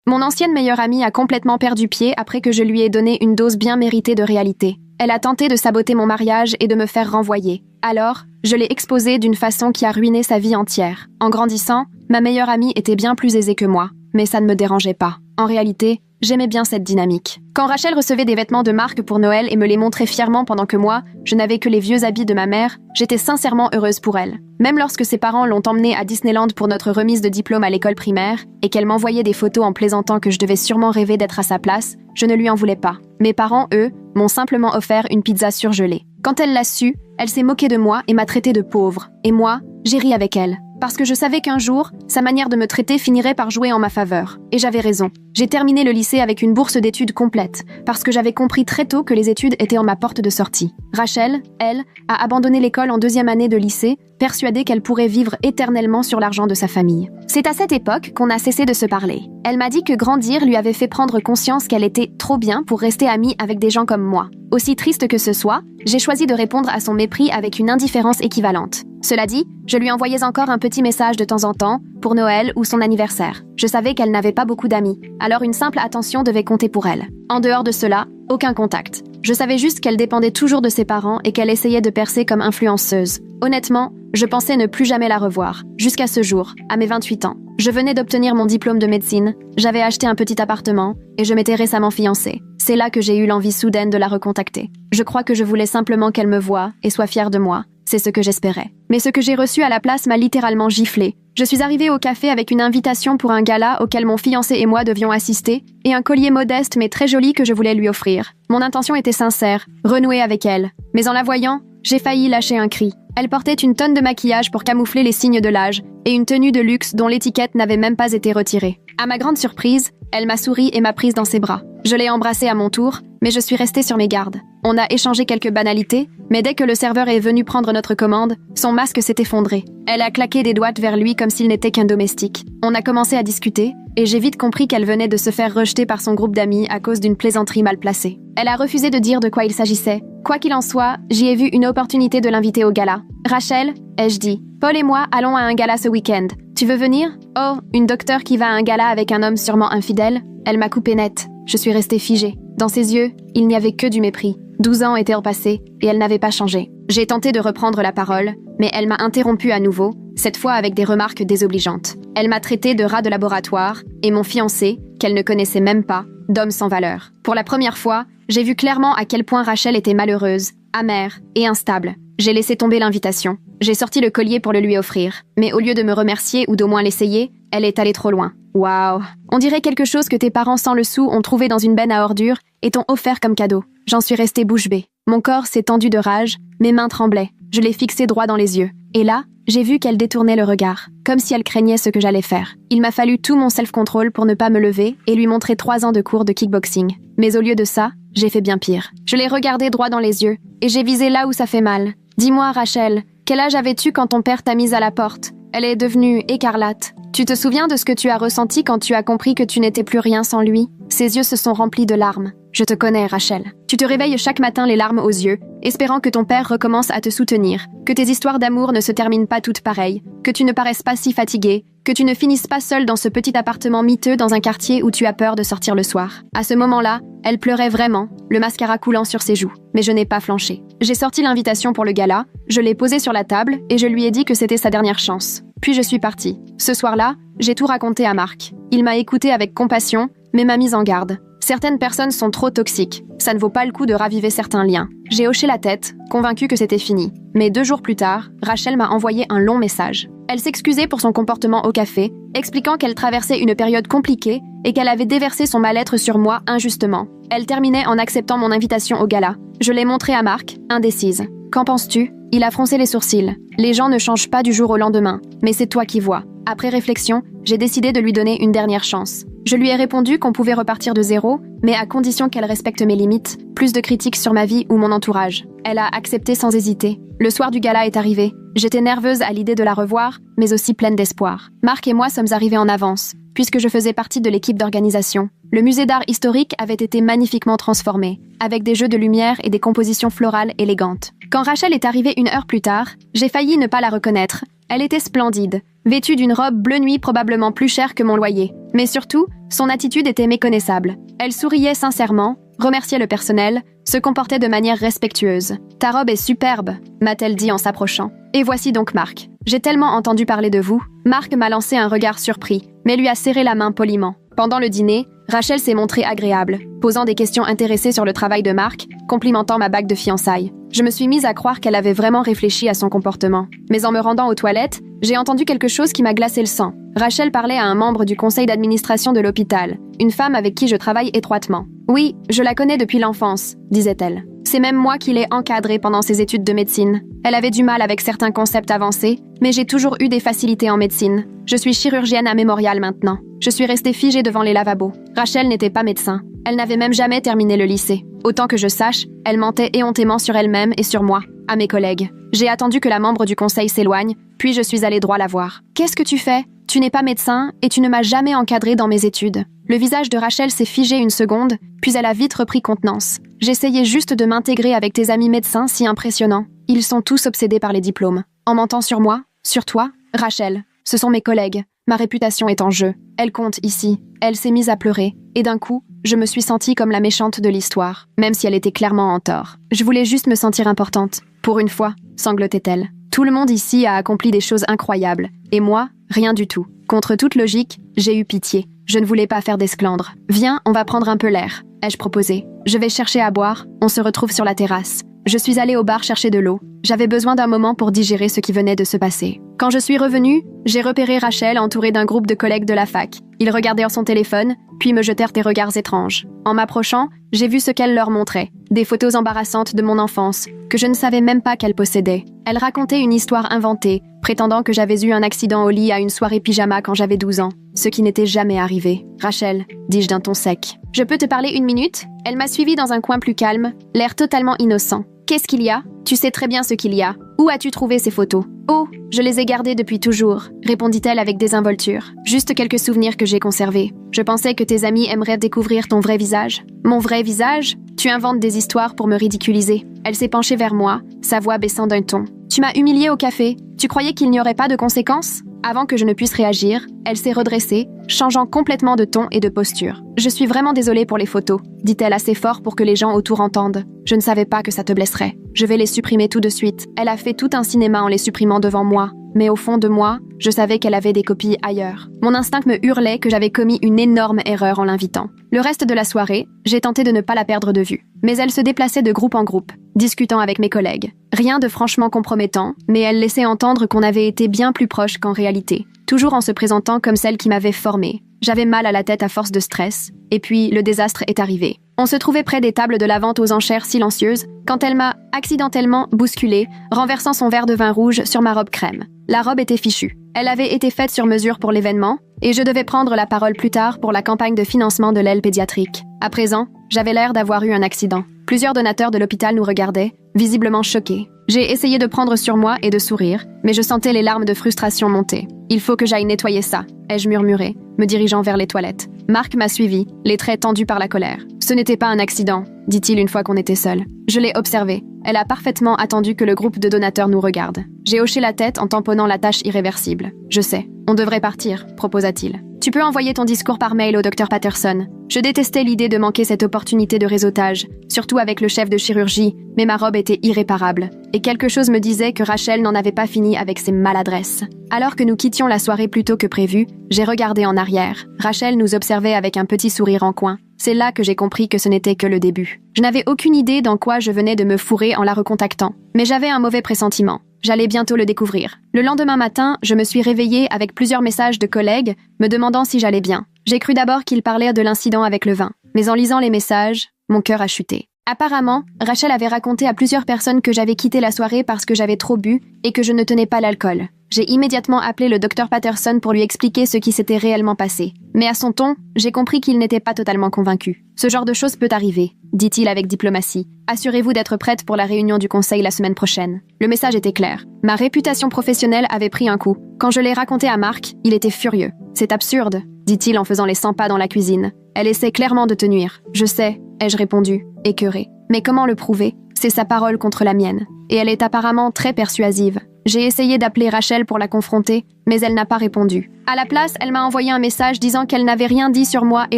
Mon ancienne meilleure amie a complètement perdu pied après que je lui ai donné une dose bien méritée de réalité. Elle a tenté de saboter mon mariage et de me faire renvoyer. Alors, je l'ai exposée d'une façon qui a ruiné sa vie entière. En grandissant, ma meilleure amie était bien plus aisée que moi, mais ça ne me dérangeait pas. En réalité, j'aimais bien cette dynamique. Quand Rachel recevait des vêtements de marque pour Noël et me les montrait fièrement pendant que moi, je n'avais que les vieux habits de ma mère, j'étais sincèrement heureuse pour elle. Même lorsque ses parents l'ont emmenée à Disneyland pour notre remise de diplôme à l'école primaire et qu'elle m'envoyait des photos en plaisantant que je devais sûrement rêver d'être à sa place, je ne lui en voulais pas. Mes parents, eux, m'ont simplement offert une pizza surgelée. Quand elle l'a su, elle s'est moquée de moi et m'a traitée de pauvre. Et moi, j'ai ri avec elle. Parce que je savais qu'un jour, sa manière de me traiter finirait par jouer en ma faveur. Et j'avais raison. J'ai terminé le lycée avec une bourse d'études complète, parce que j'avais compris très tôt que les études étaient en ma porte de sortie. Rachel, elle, a abandonné l'école en 2e année de lycée, persuadée qu'elle pourrait vivre éternellement sur l'argent de sa famille. C'est à cette époque qu'on a cessé de se parler. Elle m'a dit que grandir lui avait fait prendre conscience qu'elle était trop bien pour rester amie avec des gens comme moi. Aussi triste que ce soit, j'ai choisi de répondre à son mépris avec une indifférence équivalente. Cela dit, je lui envoyais encore un petit message de temps en temps, pour Noël ou son anniversaire. Je savais qu'elle n'avait pas beaucoup d'amis, alors une simple attention devait compter pour elle. En dehors de cela, aucun contact. Je savais juste qu'elle dépendait toujours de ses parents et qu'elle essayait de percer comme influenceuse. Honnêtement, je pensais ne plus jamais la revoir, jusqu'à ce jour, à mes 28 ans. Je venais d'obtenir mon diplôme de médecine, j'avais acheté un petit appartement et je m'étais récemment fiancée. C'est là que j'ai eu l'envie soudaine de la recontacter. Je crois que je voulais simplement qu'elle me voie et soit fière de moi. C'est ce que j'espérais. Mais ce que j'ai reçu à la place m'a littéralement giflé. Je suis arrivée au café avec une invitation pour un gala auquel mon fiancé et moi devions assister, et un collier modeste mais très joli que je voulais lui offrir. Mon intention était sincère, renouer avec elle. Mais en la voyant, j'ai failli lâcher un cri. Elle portait une tonne de maquillage pour camoufler les signes de l'âge, et une tenue de luxe dont l'étiquette n'avait même pas été retirée. À ma grande surprise, elle m'a souri et m'a prise dans ses bras. Je l'ai embrassée à mon tour, mais je suis restée sur mes gardes. On a échangé quelques banalités, mais dès que le serveur est venu prendre notre commande, son masque s'est effondré. Elle a claqué des doigts vers lui comme s'il n'était qu'un domestique. On a commencé à discuter, et j'ai vite compris qu'elle venait de se faire rejeter par son groupe d'amis à cause d'une plaisanterie mal placée. Elle a refusé de dire de quoi il s'agissait. Quoi qu'il en soit, j'y ai vu une opportunité de l'inviter au gala. « Rachel », ai-je dit, « Paul et moi allons à un gala ce week-end. Tu veux venir ?»« Oh, une docteure qui va à un gala avec un homme sûrement infidèle ?» Elle m'a coupé net. Je suis restée figée. Dans ses yeux, il n'y avait que du mépris. 12 ans étaient passés et elle n'avait pas changé. J'ai tenté de reprendre la parole, mais elle m'a interrompue à nouveau, cette fois avec des remarques désobligeantes. Elle m'a traité de rat de laboratoire et mon fiancé, qu'elle ne connaissait même pas, d'homme sans valeur. Pour la première fois, j'ai vu clairement à quel point Rachel était malheureuse, amère et instable. J'ai laissé tomber l'invitation. J'ai sorti le collier pour le lui offrir. Mais au lieu de me remercier ou d'au moins l'essayer, elle est allée trop loin. Waouh! On dirait quelque chose que tes parents sans le sou ont trouvé dans une benne à ordures et t'ont offert comme cadeau. J'en suis restée bouche bée. Mon corps s'est tendu de rage, mes mains tremblaient. Je l'ai fixée droit dans les yeux. Et là, j'ai vu qu'elle détournait le regard, comme si elle craignait ce que j'allais faire. Il m'a fallu tout mon self-control pour ne pas me lever et lui montrer 3 ans de cours de kickboxing. Mais au lieu de ça, j'ai fait bien pire. Je l'ai regardée droit dans les yeux et j'ai visé là où ça fait mal. Dis-moi, Rachel, quel âge avais-tu quand ton père t'a mise à la porte? Elle est devenue écarlate. Tu te souviens de ce que tu as ressenti quand tu as compris que tu n'étais plus rien sans lui? Ses yeux se sont remplis de larmes. Je te connais, Rachel. Tu te réveilles chaque matin les larmes aux yeux, espérant que ton père recommence à te soutenir, que tes histoires d'amour ne se terminent pas toutes pareilles, que tu ne paraisses pas si fatiguée, que tu ne finisses pas seule dans ce petit appartement miteux dans un quartier où tu as peur de sortir le soir. À ce moment-là, elle pleurait vraiment, le mascara coulant sur ses joues. Mais je n'ai pas flanché. J'ai sorti l'invitation pour le gala, je l'ai posée sur la table et je lui ai dit que c'était sa dernière chance. Puis je suis partie. Ce soir-là, j'ai tout raconté à Marc. Il m'a écoutée avec compassion, mais m'a mise en garde. Certaines personnes sont trop toxiques. Ça ne vaut pas le coup de raviver certains liens. J'ai hoché la tête, convaincue que c'était fini. Mais 2 jours plus tard, Rachel m'a envoyé un long message. Elle s'excusait pour son comportement au café, expliquant qu'elle traversait une période compliquée et qu'elle avait déversé son mal-être sur moi injustement. Elle terminait en acceptant mon invitation au gala. Je l'ai montré à Marc, indécise. « Qu'en penses-tu » Il a froncé les sourcils. « Les gens ne changent pas du jour au lendemain, mais c'est toi qui vois. » Après réflexion, j'ai décidé de lui donner une dernière chance. Je lui ai répondu qu'on pouvait repartir de zéro, mais à condition qu'elle respecte mes limites, plus de critiques sur ma vie ou mon entourage. Elle a accepté sans hésiter. Le soir du gala est arrivé. J'étais nerveuse à l'idée de la revoir, mais aussi pleine d'espoir. Marc et moi sommes arrivés en avance, puisque je faisais partie de l'équipe d'organisation. Le musée d'art historique avait été magnifiquement transformé, avec des jeux de lumière et des compositions florales élégantes. Quand Rachel est arrivée 1 heure plus tard, j'ai failli ne pas la reconnaître. Elle était splendide, vêtue d'une robe bleu nuit probablement plus chère que mon loyer. Mais surtout, son attitude était méconnaissable. Elle souriait sincèrement, remerciait le personnel, se comportait de manière respectueuse. « Ta robe est superbe », m'a-t-elle dit en s'approchant. Et voici donc Marc. « J'ai tellement entendu parler de vous. » Marc m'a lancé un regard surpris, mais lui a serré la main poliment. Pendant le dîner, Rachel s'est montrée agréable, posant des questions intéressées sur le travail de Marc, complimentant ma bague de fiançailles. Je me suis mise à croire qu'elle avait vraiment réfléchi à son comportement. Mais en me rendant aux toilettes, j'ai entendu quelque chose qui m'a glacé le sang. Rachel parlait à un membre du conseil d'administration de l'hôpital, une femme avec qui je travaille étroitement. « Oui, je la connais depuis l'enfance », disait-elle. « C'est même moi qui l'ai encadrée pendant ses études de médecine. Elle avait du mal avec certains concepts avancés, mais j'ai toujours eu des facilités en médecine. Je suis chirurgienne à Mémorial maintenant. Je suis restée figée devant les lavabos. Rachel n'était pas médecin. Elle n'avait même jamais terminé le lycée. Autant que je sache, elle mentait éhontément sur elle-même et sur moi, à mes collègues. J'ai attendu que la membre du conseil s'éloigne, puis je suis allée droit la voir. « Qu'est-ce que tu fais ? Tu n'es pas médecin et tu ne m'as jamais encadrée dans mes études. » Le visage de Rachel s'est figé une seconde, puis elle a vite repris contenance. « J'essayais juste de m'intégrer avec tes amis médecins si impressionnants. Ils sont tous obsédés par les diplômes. En mentant sur moi, sur toi, Rachel, ce sont mes collègues. Ma réputation est en jeu. Elle compte ici. » Elle s'est mise à pleurer, et d'un coup, je me suis sentie comme la méchante de l'histoire, même si elle était clairement en tort. Je voulais juste me sentir importante. Pour une fois, sanglotait-elle. Tout le monde ici a accompli des choses incroyables, et moi, rien du tout. Contre toute logique, j'ai eu pitié. Je ne voulais pas faire d'esclandre. « Viens, on va prendre un peu l'air », ai-je proposé. « Je vais chercher à boire, on se retrouve sur la terrasse. » Je suis allée au bar chercher de l'eau. J'avais besoin d'un moment pour digérer ce qui venait de se passer. Quand je suis revenue, j'ai repéré Rachel entourée d'un groupe de collègues de la fac. Ils regardaient son téléphone, puis me jetèrent des regards étranges. En m'approchant, j'ai vu ce qu'elle leur montrait. Des photos embarrassantes de mon enfance, que je ne savais même pas qu'elle possédait. Elle racontait une histoire inventée, prétendant que j'avais eu un accident au lit à une soirée pyjama quand j'avais 12 ans, ce qui n'était jamais arrivé. « Rachel », dis-je d'un ton sec. « Je peux te parler 1 minute ?» Elle m'a suivie dans un coin plus calme, l'air totalement innocent. « Qu'est-ce qu'il y a ? Tu sais très bien ce qu'il y a. Où as-tu trouvé ces photos ? » « Oh, je les ai gardées depuis toujours, » répondit-elle avec désinvolture. « Juste quelques souvenirs que j'ai conservés. Je pensais que tes amis aimeraient découvrir ton vrai visage. » « Mon vrai visage ? Tu inventes des histoires pour me ridiculiser. » Elle s'est penchée vers moi, sa voix baissant d'un ton. « Tu m'as humiliée au café. Tu croyais qu'il n'y aurait pas de conséquences ? » Avant que je ne puisse réagir, elle s'est redressée, changeant complètement de ton et de posture. « Je suis vraiment désolée pour les photos, » dit-elle assez fort pour que les gens autour entendent. « Je ne savais pas que ça te blesserait. Je vais les supprimer tout de suite. » Elle a fait tout un cinéma en les supprimant devant moi. Mais au fond de moi, je savais qu'elle avait des copies ailleurs. Mon instinct me hurlait que j'avais commis une énorme erreur en l'invitant. Le reste de la soirée, j'ai tenté de ne pas la perdre de vue. Mais elle se déplaçait de groupe en groupe, discutant avec mes collègues. Rien de franchement compromettant, mais elle laissait entendre qu'on avait été bien plus proches qu'en réalité. Toujours en se présentant comme celle qui m'avait formée. J'avais mal à la tête à force de stress. Et puis, le désastre est arrivé. On se trouvait près des tables de la vente aux enchères silencieuses quand elle m'a accidentellement bousculée, renversant son verre de vin rouge sur ma robe crème. La robe était fichue. Elle avait été faite sur mesure pour l'événement, et je devais prendre la parole plus tard pour la campagne de financement de l'aile pédiatrique. À présent, j'avais l'air d'avoir eu un accident. Plusieurs donateurs de l'hôpital nous regardaient, visiblement choqués. J'ai essayé de prendre sur moi et de sourire, mais je sentais les larmes de frustration monter. « Il faut que j'aille nettoyer ça », ai-je murmuré, me dirigeant vers les toilettes. Marc m'a suivi, les traits tendus par la colère. « Ce n'était pas un accident », dit-il une fois qu'on était seuls. Je l'ai observé. Elle a parfaitement attendu que le groupe de donateurs nous regarde. J'ai hoché la tête en tamponnant la tâche irréversible. « Je sais. On devrait partir », proposa-t-il. « Tu peux envoyer ton discours par mail au Dr Patterson. » Je détestais l'idée de manquer cette opportunité de réseautage, surtout avec le chef de chirurgie, mais ma robe était irréparable. Et quelque chose me disait que Rachel n'en avait pas fini avec ses maladresses. Alors que nous quittions la soirée plus tôt que prévu, j'ai regardé en arrière. Rachel nous observait avec un petit sourire en coin. C'est là que j'ai compris que ce n'était que le début. Je n'avais aucune idée dans quoi je venais de me fourrer en la recontactant. Mais j'avais un mauvais pressentiment. J'allais bientôt le découvrir. Le lendemain matin, je me suis réveillée avec plusieurs messages de collègues me demandant si j'allais bien. J'ai cru d'abord qu'ils parlaient de l'incident avec le vin. Mais en lisant les messages, mon cœur a chuté. Apparemment, Rachel avait raconté à plusieurs personnes que j'avais quitté la soirée parce que j'avais trop bu et que je ne tenais pas l'alcool. J'ai immédiatement appelé le Dr Patterson pour lui expliquer ce qui s'était réellement passé. Mais à son ton, j'ai compris qu'il n'était pas totalement convaincu. « Ce genre de choses peut arriver », dit-il avec diplomatie. « Assurez-vous d'être prête pour la réunion du conseil la semaine prochaine. » Le message était clair. Ma réputation professionnelle avait pris un coup. Quand je l'ai raconté à Marc, il était furieux. « C'est absurde », dit-il en faisant les 100 pas dans la cuisine. « Elle essaie clairement de te nuire. »« Je sais », ai-je répondu, écœurée. « Mais comment le prouver ? C'est sa parole contre la mienne. Et elle est apparemment très persuasive. J'ai essayé d'appeler Rachel pour la confronter, mais elle n'a pas répondu. À la place, elle m'a envoyé un message disant qu'elle n'avait rien dit sur moi et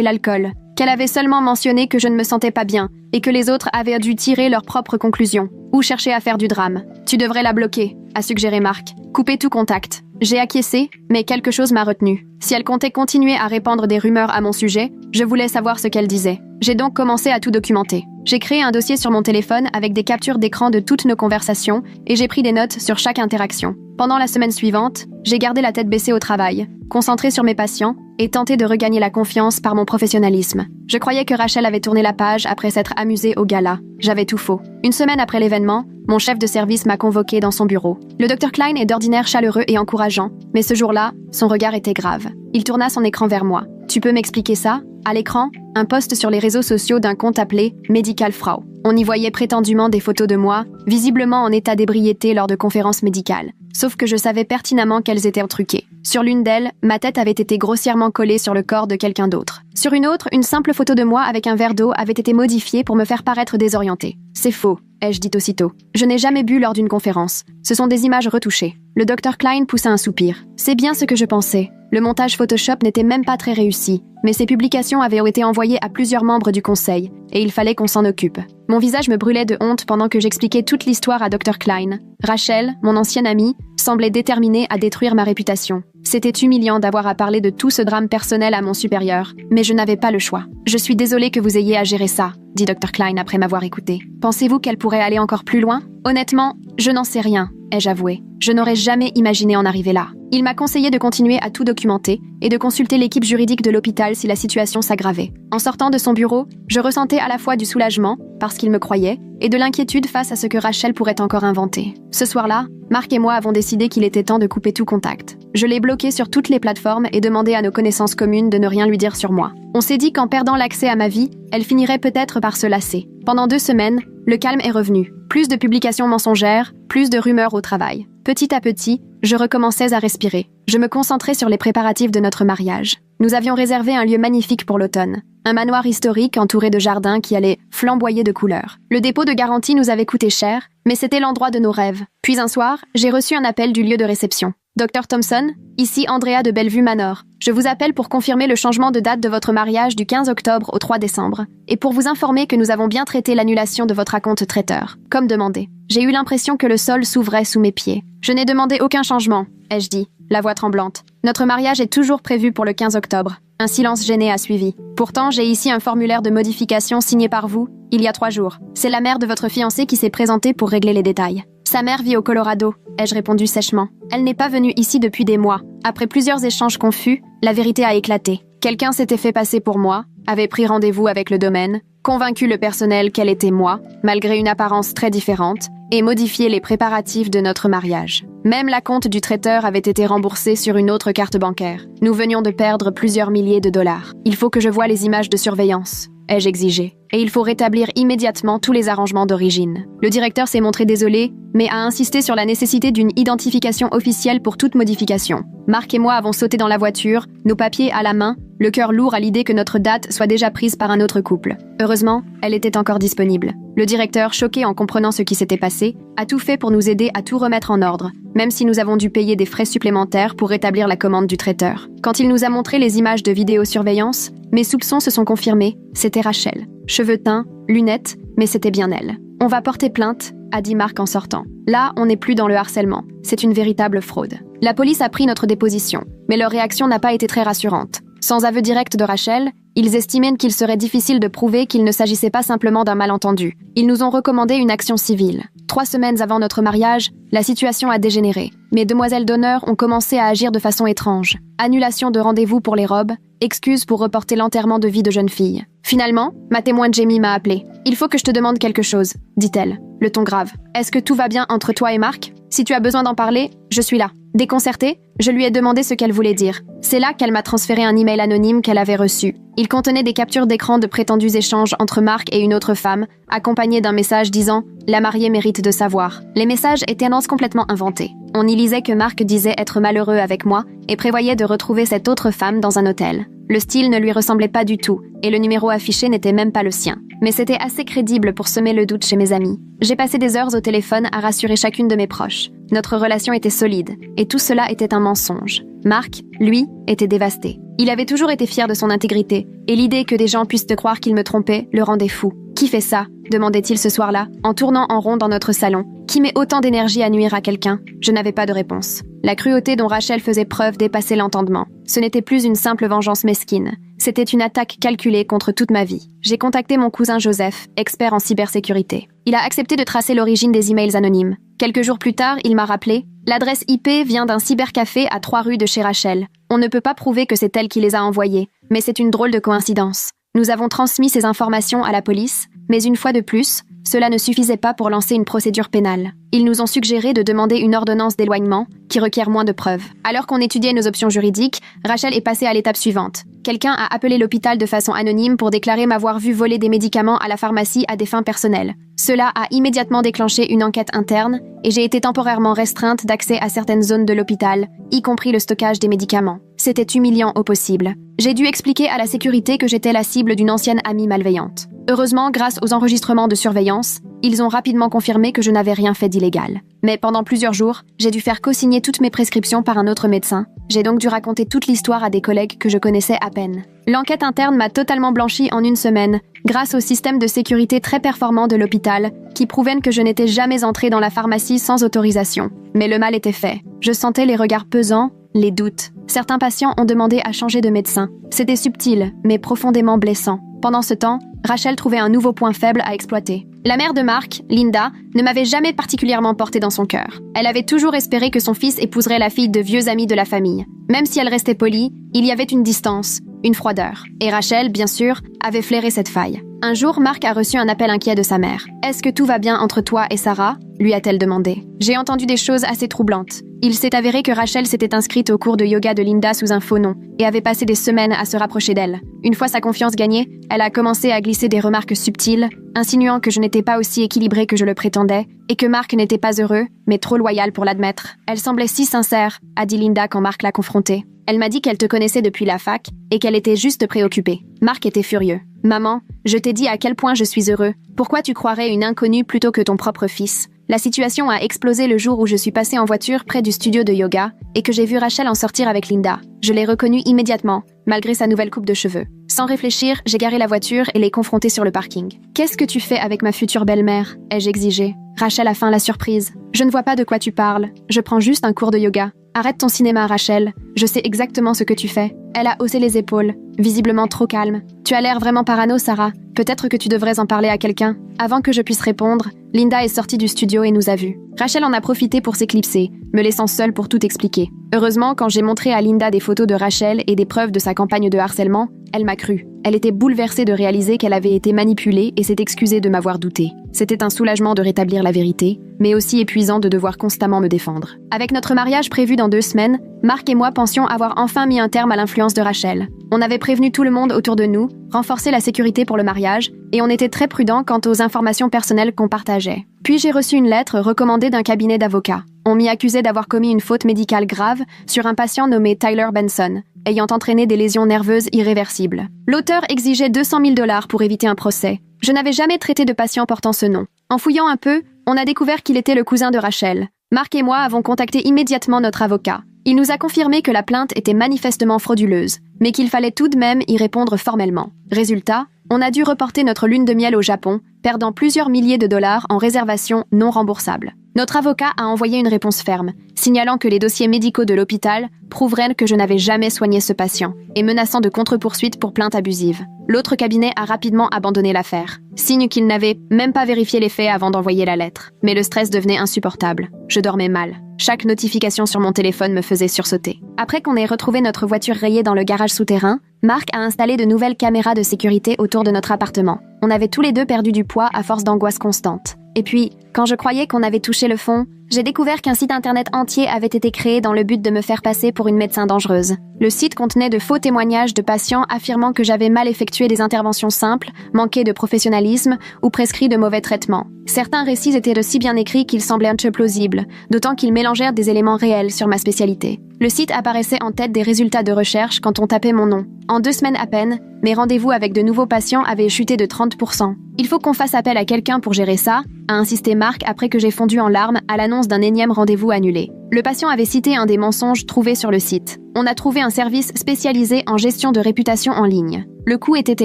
l'alcool, qu'elle avait seulement mentionné que je ne me sentais pas bien et que les autres avaient dû tirer leurs propres conclusions ou chercher à faire du drame. Tu devrais la bloquer, a suggéré Mark. Couper tout contact. J'ai acquiescé, mais quelque chose m'a retenu. Si elle comptait continuer à répandre des rumeurs à mon sujet, je voulais savoir ce qu'elle disait. J'ai donc commencé à tout documenter. J'ai créé un dossier sur mon téléphone avec des captures d'écran de toutes nos conversations et j'ai pris des notes sur chaque interaction. Pendant la semaine suivante, j'ai gardé la tête baissée au travail, concentré sur mes patients et tenté de regagner la confiance par mon professionnalisme. Je croyais que Rachel avait tourné la page après s'être amusée au gala. J'avais tout faux. Une semaine après l'événement, mon chef de service m'a convoqué dans son bureau. Le Dr Klein est d'ordinaire chaleureux et encourageant, mais ce jour-là, son regard était grave. Il tourna son écran vers moi. « Tu peux m'expliquer ça ?» À l'écran, un post sur les réseaux sociaux d'un compte appelé Medical Frau. On y voyait prétendument des photos de moi, visiblement en état d'ébriété lors de conférences médicales. Sauf que je savais pertinemment qu'elles étaient truquées. Sur l'une d'elles, ma tête avait été grossièrement collée sur le corps de quelqu'un d'autre. Sur une autre, une simple photo de moi avec un verre d'eau avait été modifiée pour me faire paraître désorientée. C'est faux, ai-je dit aussitôt. Je n'ai jamais bu lors d'une conférence. Ce sont des images retouchées. Le Dr Klein poussa un soupir. C'est bien ce que je pensais. Le montage Photoshop n'était même pas très réussi, mais ces publications avaient été envoyées à plusieurs membres du conseil, et il fallait qu'on s'en occupe. Mon visage me brûlait de honte pendant que j'expliquais toute l'histoire à Dr Klein. Rachel, mon ancienne amie, semblait déterminée à détruire ma réputation. C'était humiliant d'avoir à parler de tout ce drame personnel à mon supérieur, mais je n'avais pas le choix. « Je suis désolée que vous ayez à gérer ça », dit Dr Klein après m'avoir écouté. « Pensez-vous qu'elle pourrait aller encore plus loin ? Honnêtement, je n'en sais rien, ai-je avoué. Je n'aurais jamais imaginé en arriver là. Il m'a conseillé de continuer à tout documenter et de consulter l'équipe juridique de l'hôpital si la situation s'aggravait. En sortant de son bureau, je ressentais à la fois du soulagement, parce qu'il me croyait, et de l'inquiétude face à ce que Rachel pourrait encore inventer. Ce soir-là, Mark et moi avons décidé qu'il était temps de couper tout contact. Je l'ai bloqué sur toutes les plateformes et demandé à nos connaissances communes de ne rien lui dire sur moi. On s'est dit qu'en perdant l'accès à ma vie, elle finirait peut-être par se lasser. Pendant 2 semaines, le calme est revenu. Plus de publications mensongères, plus de rumeurs au travail. Petit à petit, je recommençais à respirer. Je me concentrais sur les préparatifs de notre mariage. Nous avions réservé un lieu magnifique pour l'automne. Un manoir historique entouré de jardins qui allait flamboyer de couleurs. Le dépôt de garantie nous avait coûté cher, mais c'était l'endroit de nos rêves. Puis un soir, j'ai reçu un appel du lieu de réception. Dr Thompson, ici Andrea de Bellevue Manor. Je vous appelle pour confirmer le changement de date de votre mariage du 15 octobre au 3 décembre et pour vous informer que nous avons bien traité l'annulation de votre acompte traiteur, comme demandé. J'ai eu l'impression que le sol s'ouvrait sous mes pieds. Je n'ai demandé aucun changement, ai-je dit, la voix tremblante. Notre mariage est toujours prévu pour le 15 octobre. Un silence gêné a suivi. Pourtant, j'ai ici un formulaire de modification signé par vous, il y a 3 jours. C'est la mère de votre fiancé qui s'est présentée pour régler les détails. Sa mère vit au Colorado, ai-je répondu sèchement. Elle n'est pas venue ici depuis des mois. Après plusieurs échanges confus, la vérité a éclaté. Quelqu'un s'était fait passer pour moi, avait pris rendez-vous avec le domaine, convaincu le personnel qu'elle était moi, malgré une apparence très différente, et modifié les préparatifs de notre mariage. Même l'acompte du traiteur avait été remboursé sur une autre carte bancaire. Nous venions de perdre plusieurs milliers de dollars. Il faut que je voie les images de surveillance, ai-je exigé. Et il faut rétablir immédiatement tous les arrangements d'origine. Le directeur s'est montré désolé, mais a insisté sur la nécessité d'une identification officielle pour toute modification. Mark et moi avons sauté dans la voiture, nos papiers à la main, le cœur lourd à l'idée que notre date soit déjà prise par un autre couple. Heureusement, elle était encore disponible. Le directeur, choqué en comprenant ce qui s'était passé, a tout fait pour nous aider à tout remettre en ordre, même si nous avons dû payer des frais supplémentaires pour rétablir la commande du traiteur. Quand il nous a montré les images de vidéosurveillance, mes soupçons se sont confirmés, c'était Rachel. Cheveux teints, lunettes, mais c'était bien elle. « On va porter plainte », a dit Mark en sortant. Là, on n'est plus dans le harcèlement. C'est une véritable fraude. La police a pris notre déposition, mais leur réaction n'a pas été très rassurante. Sans aveu direct de Rachel, ils estimaient qu'il serait difficile de prouver qu'il ne s'agissait pas simplement d'un malentendu. Ils nous ont recommandé une action civile. 3 semaines avant notre mariage, la situation a dégénéré. Mes demoiselles d'honneur ont commencé à agir de façon étrange. Annulation de rendez-vous pour les robes, excuses pour reporter l'enterrement de vie de jeune fille. Finalement, ma témoin Jamie m'a appelée. « Il faut que je te demande quelque chose », dit-elle, le ton grave. « Est-ce que tout va bien entre toi et Mark ? Si tu as besoin d'en parler, je suis là. » Déconcertée, je lui ai demandé ce qu'elle voulait dire. C'est là qu'elle m'a transféré un email anonyme qu'elle avait reçu. Il contenait des captures d'écran de prétendus échanges entre Mark et une autre femme, accompagnés d'un message disant « La mariée mérite de savoir ». Les messages étaient annonces complètement inventés. On y lisait que Mark disait être malheureux avec moi et prévoyait de retrouver cette autre femme dans un hôtel. Le style ne lui ressemblait pas du tout, et le numéro affiché n'était même pas le sien. mais c'était assez crédible pour semer le doute chez mes amis. J'ai passé des heures au téléphone à rassurer chacune de mes proches. Notre relation était solide, et tout cela était un mensonge. Marc, lui, était dévasté. Il avait toujours été fier de son intégrité, et l'idée que des gens puissent te croire qu'il me trompait le rendait fou. « Qui fait ça ?» demandait-il ce soir-là, en tournant en rond dans notre salon. « Qui met autant d'énergie à nuire à quelqu'un ?» Je n'avais pas de réponse. La cruauté dont Rachel faisait preuve dépassait l'entendement. Ce n'était plus une simple vengeance mesquine. C'était une attaque calculée contre toute ma vie. J'ai contacté mon cousin Joseph, expert en cybersécurité. Il a accepté de tracer l'origine des emails anonymes. Quelques jours plus tard, il m'a rappelé « L'adresse IP vient d'un cybercafé à 3 rues de chez Rachel. On ne peut pas prouver que c'est elle qui les a envoyés, mais c'est une drôle de coïncidence. » Nous avons transmis ces informations à la police, mais une fois de plus, cela ne suffisait pas pour lancer une procédure pénale. Ils nous ont suggéré de demander une ordonnance d'éloignement qui requiert moins de preuves. Alors qu'on étudiait nos options juridiques, Rachel est passée à l'étape suivante. Quelqu'un a appelé l'hôpital de façon anonyme pour déclarer m'avoir vu voler des médicaments à la pharmacie à des fins personnelles. Cela a immédiatement déclenché une enquête interne et j'ai été temporairement restreinte d'accès à certaines zones de l'hôpital, y compris le stockage des médicaments. C'était humiliant au possible. J'ai dû expliquer à la sécurité que j'étais la cible d'une ancienne amie malveillante. Heureusement, grâce aux enregistrements de surveillance, ils ont rapidement confirmé que je n'avais rien fait d'illégal. Mais pendant plusieurs jours, j'ai dû faire co-signer toutes mes prescriptions par un autre médecin. J'ai donc dû raconter toute l'histoire à des collègues que je connaissais à peine. L'enquête interne m'a totalement blanchie en une semaine, grâce au système de sécurité très performant de l'hôpital, qui prouvait que je n'étais jamais entrée dans la pharmacie sans autorisation. Mais le mal était fait. Je sentais les regards pesants, les doutes. Certains patients ont demandé à changer de médecin. C'était subtil, mais profondément blessant. Pendant ce temps, Rachel trouvait un nouveau point faible à exploiter. La mère de Marc, Linda, ne m'avait jamais particulièrement portée dans son cœur. Elle avait toujours espéré que son fils épouserait la fille de vieux amis de la famille. Même si elle restait polie, il y avait une distance, une froideur. Et Rachel, bien sûr, avait flairé cette faille. Un jour, Marc a reçu un appel inquiet de sa mère. « Est-ce que tout va bien entre toi et Sarah ?» lui a-t-elle demandé. J'ai entendu des choses assez troublantes. Il s'est avéré que Rachel s'était inscrite au cours de yoga de Linda sous un faux nom et avait passé des semaines à se rapprocher d'elle. Une fois sa confiance gagnée, elle a commencé à glisser des remarques subtiles, insinuant que je n'étais pas aussi équilibrée que je le prétendais et que Marc n'était pas heureux, mais trop loyal pour l'admettre. Elle semblait si sincère, a dit Linda quand Marc l'a confrontée. Elle m'a dit qu'elle te connaissait depuis la fac et qu'elle était juste préoccupée. Marc était furieux. « Maman, je t'ai dit à quel point je suis heureux. Pourquoi tu croirais une inconnue plutôt que ton propre fils ? La situation a explosé le jour où je suis passée en voiture près du studio de yoga et que j'ai vu Rachel en sortir avec Linda. Je l'ai reconnue immédiatement, malgré sa nouvelle coupe de cheveux. Sans réfléchir, j'ai garé la voiture et l'ai confrontée sur le parking. « Qu'est-ce que tu fais avec ma future belle-mère » ai-je exigé. Rachel a feint la surprise. « Je ne vois pas de quoi tu parles. Je prends juste un cours de yoga. Arrête ton cinéma, Rachel. Je sais exactement ce que tu fais. » Elle a haussé les épaules, visiblement trop calme. « Tu as l'air vraiment parano, Sarah. Peut-être que tu devrais en parler à quelqu'un. » Avant que je puisse répondre, Linda est sortie du studio et nous a vus. Rachel en a profité pour s'éclipser, me laissant seule pour tout expliquer. Heureusement, quand j'ai montré à Linda des photos de Rachel et des preuves de sa campagne de harcèlement, elle m'a cru. Elle était bouleversée de réaliser qu'elle avait été manipulée et s'est excusée de m'avoir douté. C'était un soulagement de rétablir la vérité, mais aussi épuisant de devoir constamment me défendre. Avec notre mariage prévu dans 2 semaines, Marc et moi pensions avoir enfin mis un terme à l'influence de Rachel. On avait prévenu tout le monde autour de nous, renforcé la sécurité pour le mariage, et on était très prudents quant aux informations personnelles qu'on partageait. Puis j'ai reçu une lettre recommandée d'un cabinet d'avocats. On m'y accusait d'avoir commis une faute médicale grave sur un patient nommé Tyler Benson, ayant entraîné des lésions nerveuses irréversibles. L'auteur exigeait 200 000 $ pour éviter un procès. Je n'avais jamais traité de patient portant ce nom. En fouillant un peu, on a découvert qu'il était le cousin de Rachel. Marc et moi avons contacté immédiatement notre avocat. Il nous a confirmé que la plainte était manifestement frauduleuse, mais qu'il fallait tout de même y répondre formellement. Résultat, on a dû reporter notre lune de miel au Japon, perdant plusieurs milliers de dollars en réservations non remboursables. Notre avocat a envoyé une réponse ferme, signalant que les dossiers médicaux de l'hôpital prouveraient que je n'avais jamais soigné ce patient, et menaçant de contre-poursuite pour plainte abusive. L'autre cabinet a rapidement abandonné l'affaire, signe qu'il n'avait même pas vérifié les faits avant d'envoyer la lettre. Mais le stress devenait insupportable. Je dormais mal. Chaque notification sur mon téléphone me faisait sursauter. Après qu'on ait retrouvé notre voiture rayée dans le garage souterrain, Marc a installé de nouvelles caméras de sécurité autour de notre appartement. On avait tous les deux perdu du poids à force d'angoisse constante. Et puis, quand je croyais qu'on avait touché le fond, j'ai découvert qu'un site internet entier avait été créé dans le but de me faire passer pour une médecin dangereuse. Le site contenait de faux témoignages de patients affirmant que j'avais mal effectué des interventions simples, manqué de professionnalisme ou prescrit de mauvais traitements. Certains récits étaient de si bien écrits qu'ils semblaient un peu plausibles, d'autant qu'ils mélangèrent des éléments réels sur ma spécialité. Le site apparaissait en tête des résultats de recherche quand on tapait mon nom. En 2 semaines à peine, mes rendez-vous avec de nouveaux patients avaient chuté de 30% 40%. Il faut qu'on fasse appel à quelqu'un pour gérer ça, a insisté Marc après que j'ai fondu en larmes à l'annonce d'un énième rendez-vous annulé. Le patient avait cité un des mensonges trouvés sur le site. On a trouvé un service spécialisé en gestion de réputation en ligne. Le coût était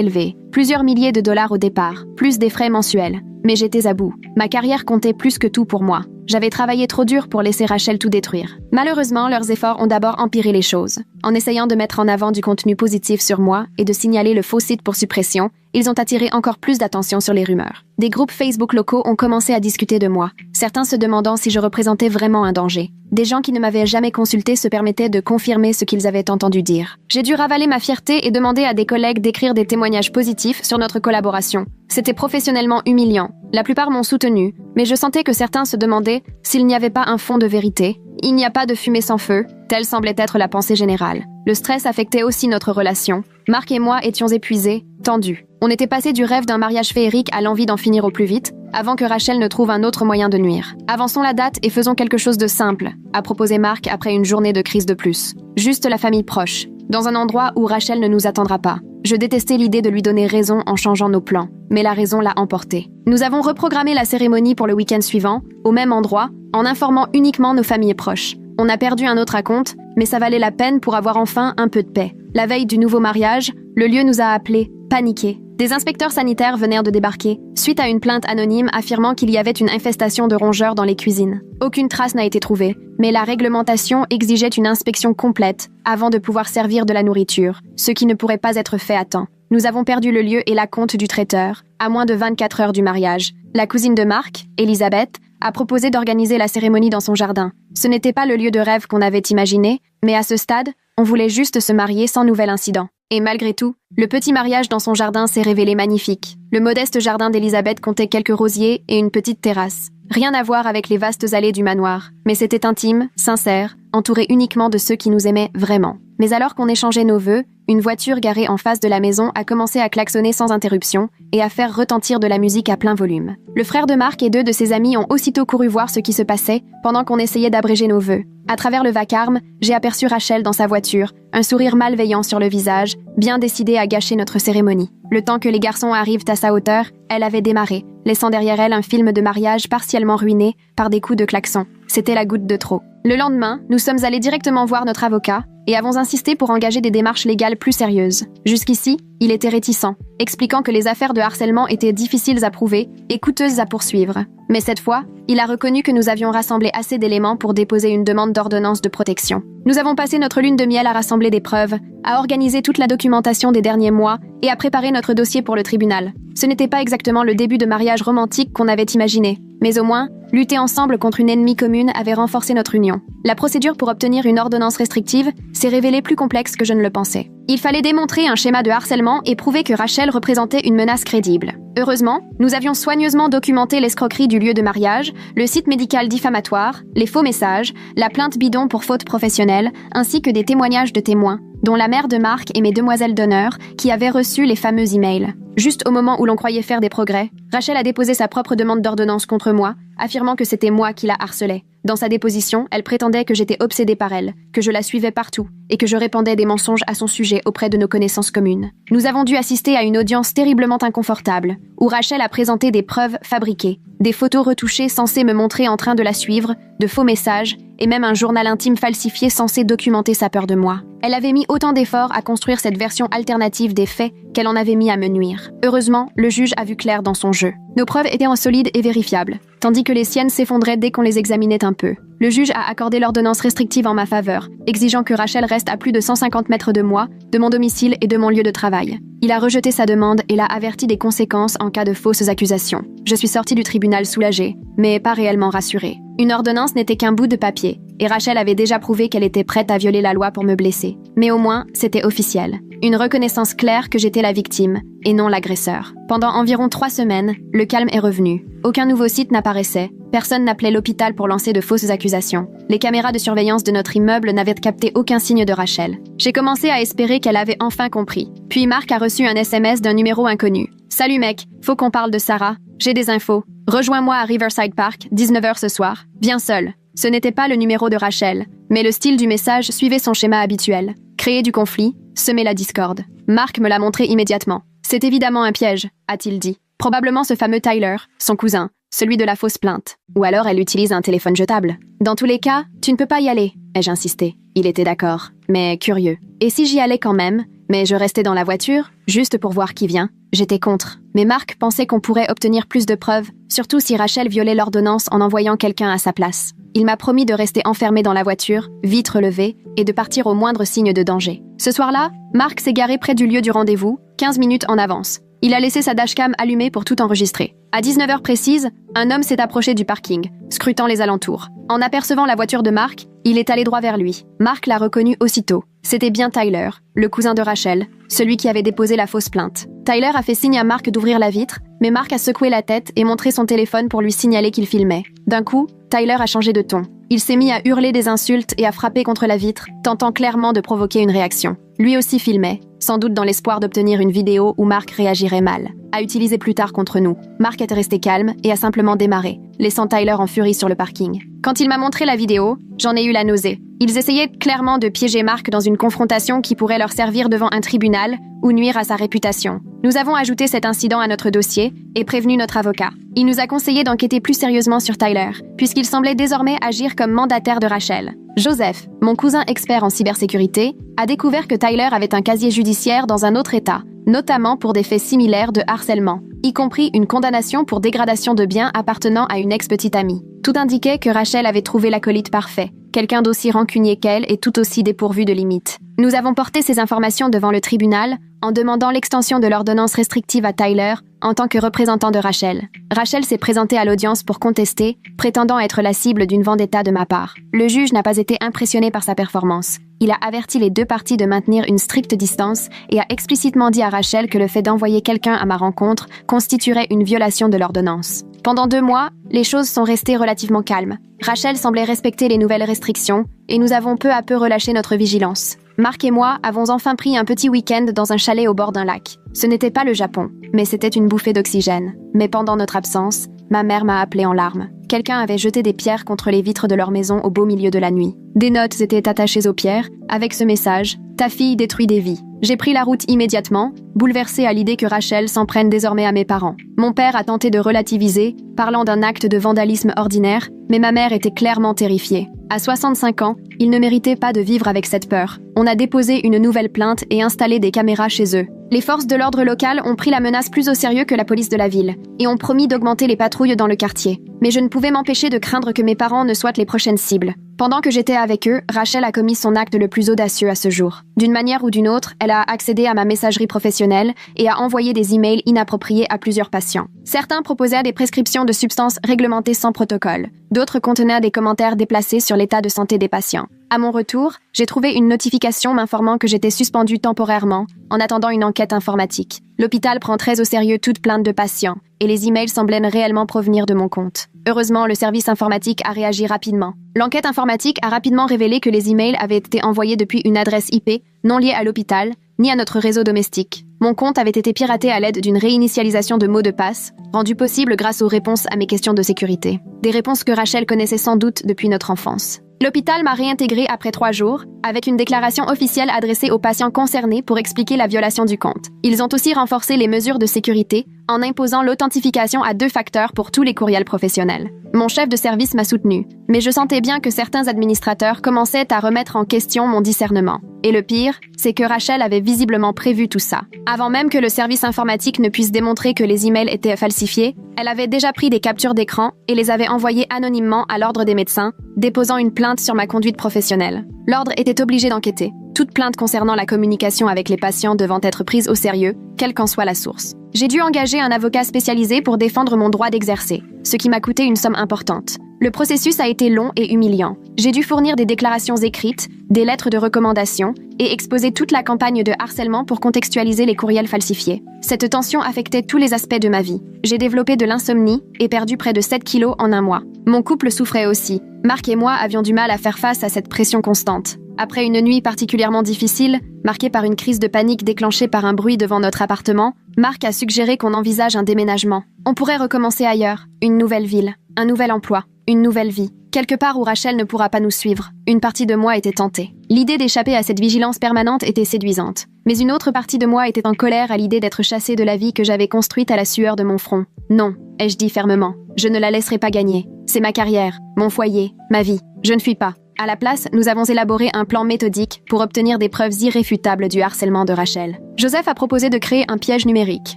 élevé, plusieurs milliers de dollars au départ, plus des frais mensuels. Mais j'étais à bout. Ma carrière comptait plus que tout pour moi. J'avais travaillé trop dur pour laisser Rachel tout détruire. Malheureusement, leurs efforts ont d'abord empiré les choses. En essayant de mettre en avant du contenu positif sur moi et de signaler le faux site pour suppression, ils ont attiré encore plus d'attention sur les rumeurs. Des groupes Facebook locaux ont commencé à discuter de moi, certains se demandant si je représentais vraiment un danger. Des gens qui ne m'avaient jamais consulté se permettaient de confirmer ce qu'ils avaient entendu dire. J'ai dû ravaler ma fierté et demander à des collègues d'écrire des témoignages positifs sur notre collaboration. C'était professionnellement humiliant. La plupart m'ont soutenu, mais je sentais que certains se demandaient s'il n'y avait pas un fond de vérité. Il n'y a pas de fumée sans feu, telle semblait être la pensée générale. Le stress affectait aussi notre relation. Marc et moi étions épuisés, tendus. On était passé du rêve d'un mariage féerique à l'envie d'en finir au plus vite, avant que Rachel ne trouve un autre moyen de nuire. Avançons la date et faisons quelque chose de simple, a proposé Marc après une journée de crise de plus. Juste la famille proche, dans un endroit où Rachel ne nous attendra pas. Je détestais l'idée de lui donner raison en changeant nos plans, mais la raison l'a emporté. Nous avons reprogrammé la cérémonie pour le week-end suivant, au même endroit, en informant uniquement nos familles proches. On a perdu un autre acompte, mais ça valait la peine pour avoir enfin un peu de paix. La veille du nouveau mariage, le lieu nous a appelés, paniqués. Des inspecteurs sanitaires venèrent de débarquer, suite à une plainte anonyme affirmant qu'il y avait une infestation de rongeurs dans les cuisines. Aucune trace n'a été trouvée, mais la réglementation exigeait une inspection complète avant de pouvoir servir de la nourriture, ce qui ne pourrait pas être fait à temps. Nous avons perdu le lieu et l'acompte du traiteur, à moins de 24 heures du mariage. La cousine de Marc, Elisabeth, a proposé d'organiser la cérémonie dans son jardin. Ce n'était pas le lieu de rêve qu'on avait imaginé, mais à ce stade, on voulait juste se marier sans nouvel incident. Et malgré tout, le petit mariage dans son jardin s'est révélé magnifique. Le modeste jardin d'Elisabeth comptait quelques rosiers et une petite terrasse. Rien à voir avec les vastes allées du manoir, mais c'était intime, sincère, entouré uniquement de ceux qui nous aimaient vraiment. Mais alors qu'on échangeait nos vœux, une voiture garée en face de la maison a commencé à klaxonner sans interruption et à faire retentir de la musique à plein volume. Le frère de Marc et 2 de ses amis ont aussitôt couru voir ce qui se passait pendant qu'on essayait d'abréger nos vœux. À travers le vacarme, j'ai aperçu Rachel dans sa voiture, un sourire malveillant sur le visage, bien décidée à gâcher notre cérémonie. Le temps que les garçons arrivent à sa hauteur, elle avait démarré, laissant derrière elle un film de mariage partiellement ruiné par des coups de klaxon. C'était la goutte de trop. Le lendemain, nous sommes allés directement voir notre avocat et avons insisté pour engager des démarches légales plus sérieuses. Jusqu'ici, il était réticent, expliquant que les affaires de harcèlement étaient difficiles à prouver et coûteuses à poursuivre. Mais cette fois, il a reconnu que nous avions rassemblé assez d'éléments pour déposer une demande d'ordonnance de protection. Nous avons passé notre lune de miel à rassembler des preuves, à organiser toute la documentation des derniers mois et à préparer notre dossier pour le tribunal. Ce n'était pas exactement le début de mariage romantique qu'on avait imaginé, mais au moins, lutter ensemble contre une ennemie commune avait renforcé notre union. La procédure pour obtenir une ordonnance restrictive s'est révélée plus complexe que je ne le pensais. Il fallait démontrer un schéma de harcèlement et prouver que Rachel représentait une menace crédible. Heureusement, nous avions soigneusement documenté l'escroquerie du lieu de mariage, le site médical diffamatoire, les faux messages, la plainte bidon pour faute professionnelle, ainsi que des témoignages de témoins, dont la mère de Marc et mes demoiselles d'honneur, qui avaient reçu les fameux emails. Juste au moment où l'on croyait faire des progrès, Rachel a déposé sa propre demande d'ordonnance contre moi, affirmant que c'était moi qui la harcelais. Dans sa déposition, elle prétendait que j'étais obsédée par elle, que je la suivais partout et que je répandais des mensonges à son sujet auprès de nos connaissances communes. Nous avons dû assister à une audience terriblement inconfortable, où Rachel a présenté des preuves fabriquées, des photos retouchées censées me montrer en train de la suivre, de faux messages et même un journal intime falsifié censé documenter sa peur de moi. Elle avait mis autant d'efforts à construire cette version alternative des faits qu'elle en avait mis à me nuire. Heureusement, le juge a vu clair dans son jeu. Nos preuves étaient en solides et vérifiables, tandis que les siennes s'effondraient dès qu'on les examinait un peu. Le juge a accordé l'ordonnance restrictive en ma faveur, exigeant que Rachel reste à plus de 150 mètres de moi, de mon domicile et de mon lieu de travail. Il a rejeté sa demande et l'a averti des conséquences en cas de fausses accusations. Je suis sortie du tribunal soulagée, mais pas réellement rassurée. Une ordonnance n'était qu'un bout de papier, et Rachel avait déjà prouvé qu'elle était prête à violer la loi pour me blesser. Mais au moins, c'était officiel. Une reconnaissance claire que j'étais la victime, et non l'agresseur. Pendant environ 3 semaines, le calme est revenu. Aucun nouveau site n'apparaissait, personne n'appelait l'hôpital pour lancer de fausses accusations. Les caméras de surveillance de notre immeuble n'avaient capté aucun signe de Rachel. J'ai commencé à espérer qu'elle avait enfin compris. Puis Marc a reçu un SMS d'un numéro inconnu. « Salut mec, faut qu'on parle de Sarah. J'ai des infos. Rejoins-moi à Riverside Park, 19h ce soir. Viens seul. » Ce n'était pas le numéro de Rachel, mais le style du message suivait son schéma habituel. Créer du conflit, semer la discorde. Marc me l'a montré immédiatement. C'est évidemment un piège, a-t-il dit. Probablement ce fameux Tyler, son cousin, celui de la fausse plainte. Ou alors elle utilise un téléphone jetable. Dans tous les cas, tu ne peux pas y aller, ai-je insisté. Il était d'accord, mais curieux. Et si j'y allais quand même, mais je restais dans la voiture, juste pour voir qui vient? J'étais contre. Mais Mark pensait qu'on pourrait obtenir plus de preuves, surtout si Rachel violait l'ordonnance en envoyant quelqu'un à sa place. Il m'a promis de rester enfermé dans la voiture, vitre levée, et de partir au moindre signe de danger. Ce soir-là, Mark s'est garé près du lieu du rendez-vous, 15 minutes en avance. Il a laissé sa dashcam allumée pour tout enregistrer. À 19h précise, un homme s'est approché du parking, scrutant les alentours. En apercevant la voiture de Mark, il est allé droit vers lui. Mark l'a reconnu aussitôt. C'était bien Tyler, le cousin de Rachel, celui qui avait déposé la fausse plainte. Tyler a fait signe à Mark d'ouvrir la vitre, mais Mark a secoué la tête et montré son téléphone pour lui signaler qu'il filmait. D'un coup, Tyler a changé de ton. Il s'est mis à hurler des insultes et à frapper contre la vitre, tentant clairement de provoquer une réaction. Lui aussi filmait, sans doute dans l'espoir d'obtenir une vidéo où Mark réagirait mal, à utiliser plus tard contre nous. Mark était resté calme et a simplement démarré, laissant Tyler en furie sur le parking. Quand il m'a montré la vidéo, j'en ai eu la nausée. Ils essayaient clairement de piéger Mark dans une confrontation qui pourrait leur servir devant un tribunal ou nuire à sa réputation. Nous avons ajouté cet incident à notre dossier et prévenu notre avocat. Il nous a conseillé d'enquêter plus sérieusement sur Tyler, puisqu'il semblait désormais agir comme mandataire de Rachel. Joseph, mon cousin expert en cybersécurité, a découvert que Tyler avait un casier judiciaire dans un autre État, notamment pour des faits similaires de harcèlement, y compris une condamnation pour dégradation de biens appartenant à une ex-petite amie. Tout indiquait que Rachel avait trouvé l'acolyte parfait, quelqu'un d'aussi rancunier qu'elle et tout aussi dépourvu de limites. Nous avons porté ces informations devant le tribunal en demandant l'extension de l'ordonnance restrictive à Tyler en tant que représentant de Rachel. Rachel s'est présentée à l'audience pour contester, prétendant être la cible d'une vendetta de ma part. Le juge n'a pas été impressionné par sa performance. Il a averti les deux parties de maintenir une stricte distance et a explicitement dit à Rachel que le fait d'envoyer quelqu'un à ma rencontre constituerait une violation de l'ordonnance. Pendant 2 mois, les choses sont restées relativement calmes. Rachel semblait respecter les nouvelles restrictions et nous avons peu à peu relâché notre vigilance. Mark et moi avons enfin pris un petit week-end dans un chalet au bord d'un lac. Ce n'était pas le Japon, mais c'était une bouffée d'oxygène. Mais pendant notre absence, ma mère m'a appelée en larmes. Quelqu'un avait jeté des pierres contre les vitres de leur maison au beau milieu de la nuit. Des notes étaient attachées aux pierres, avec ce message « Ta fille détruit des vies ». J'ai pris la route immédiatement, bouleversée à l'idée que Rachel s'en prenne désormais à mes parents. Mon père a tenté de relativiser, parlant d'un acte de vandalisme ordinaire, mais ma mère était clairement terrifiée. À 65 ans, il ne méritait pas de vivre avec cette peur. On a déposé une nouvelle plainte et installé des caméras chez eux. Les forces de l'ordre local ont pris la menace plus au sérieux que la police de la ville et ont promis d'augmenter les patrouilles dans le quartier. Mais je ne pouvais m'empêcher de craindre que mes parents ne soient les prochaines cibles. Pendant que j'étais avec eux, Rachel a commis son acte le plus audacieux à ce jour. D'une manière ou d'une autre, elle a accédé à ma messagerie professionnelle et a envoyé des emails inappropriés à plusieurs patients. Certains proposaient des prescriptions de substances réglementées sans protocole. D'autres contenaient des commentaires déplacés sur l'état de santé des patients. À mon retour, j'ai trouvé une notification m'informant que j'étais suspendue temporairement en attendant une enquête informatique. L'hôpital prend très au sérieux toute plainte de patients et les emails semblaient réellement provenir de mon compte. Heureusement, le service informatique a réagi rapidement. L'enquête informatique a rapidement révélé que les emails avaient été envoyés depuis une adresse IP non liée à l'hôpital ni à notre réseau domestique. Mon compte avait été piraté à l'aide d'une réinitialisation de mots de passe, rendue possible grâce aux réponses à mes questions de sécurité. Des réponses que Rachel connaissait sans doute depuis notre enfance. L'hôpital m'a réintégré après 3 jours, avec une déclaration officielle adressée aux patients concernés pour expliquer la violation du compte. Ils ont aussi renforcé les mesures de sécurité en imposant l'authentification à 2 facteurs pour tous les courriels professionnels. Mon chef de service m'a soutenu, mais je sentais bien que certains administrateurs commençaient à remettre en question mon discernement. Et le pire, c'est que Rachel avait visiblement prévu tout ça. Avant même que le service informatique ne puisse démontrer que les emails étaient falsifiés, elle avait déjà pris des captures d'écran et les avait envoyées anonymement à l'ordre des médecins, déposant une plainte sur ma conduite professionnelle. L'ordre était obligé d'enquêter, toute plainte concernant la communication avec les patients devant être prise au sérieux, quelle qu'en soit la source. J'ai dû engager un avocat spécialisé pour défendre mon droit d'exercer, ce qui m'a coûté une somme importante. Le processus a été long et humiliant. J'ai dû fournir des déclarations écrites, des lettres de recommandation et exposer toute la campagne de harcèlement pour contextualiser les courriels falsifiés. Cette tension affectait tous les aspects de ma vie. J'ai développé de l'insomnie et perdu près de 7 kilos en 1 mois. Mon couple souffrait aussi. Mark et moi avions du mal à faire face à cette pression constante. Après une nuit particulièrement difficile, marquée par une crise de panique déclenchée par un bruit devant notre appartement, Mark a suggéré qu'on envisage un déménagement. On pourrait recommencer ailleurs, une nouvelle ville, un nouvel emploi, une nouvelle vie. quelque part où Rachel ne pourra pas nous suivre. Une partie de moi était tentée. L'idée d'échapper à cette vigilance permanente était séduisante. Mais une autre partie de moi était en colère à l'idée d'être chassée de la vie que j'avais construite à la sueur de mon front. Non, ai-je dit fermement. Je ne la laisserai pas gagner. C'est ma carrière, mon foyer, ma vie. Je ne fuis pas. À la place, nous avons élaboré un plan méthodique pour obtenir des preuves irréfutables du harcèlement de Rachel. Joseph a proposé de créer un piège numérique,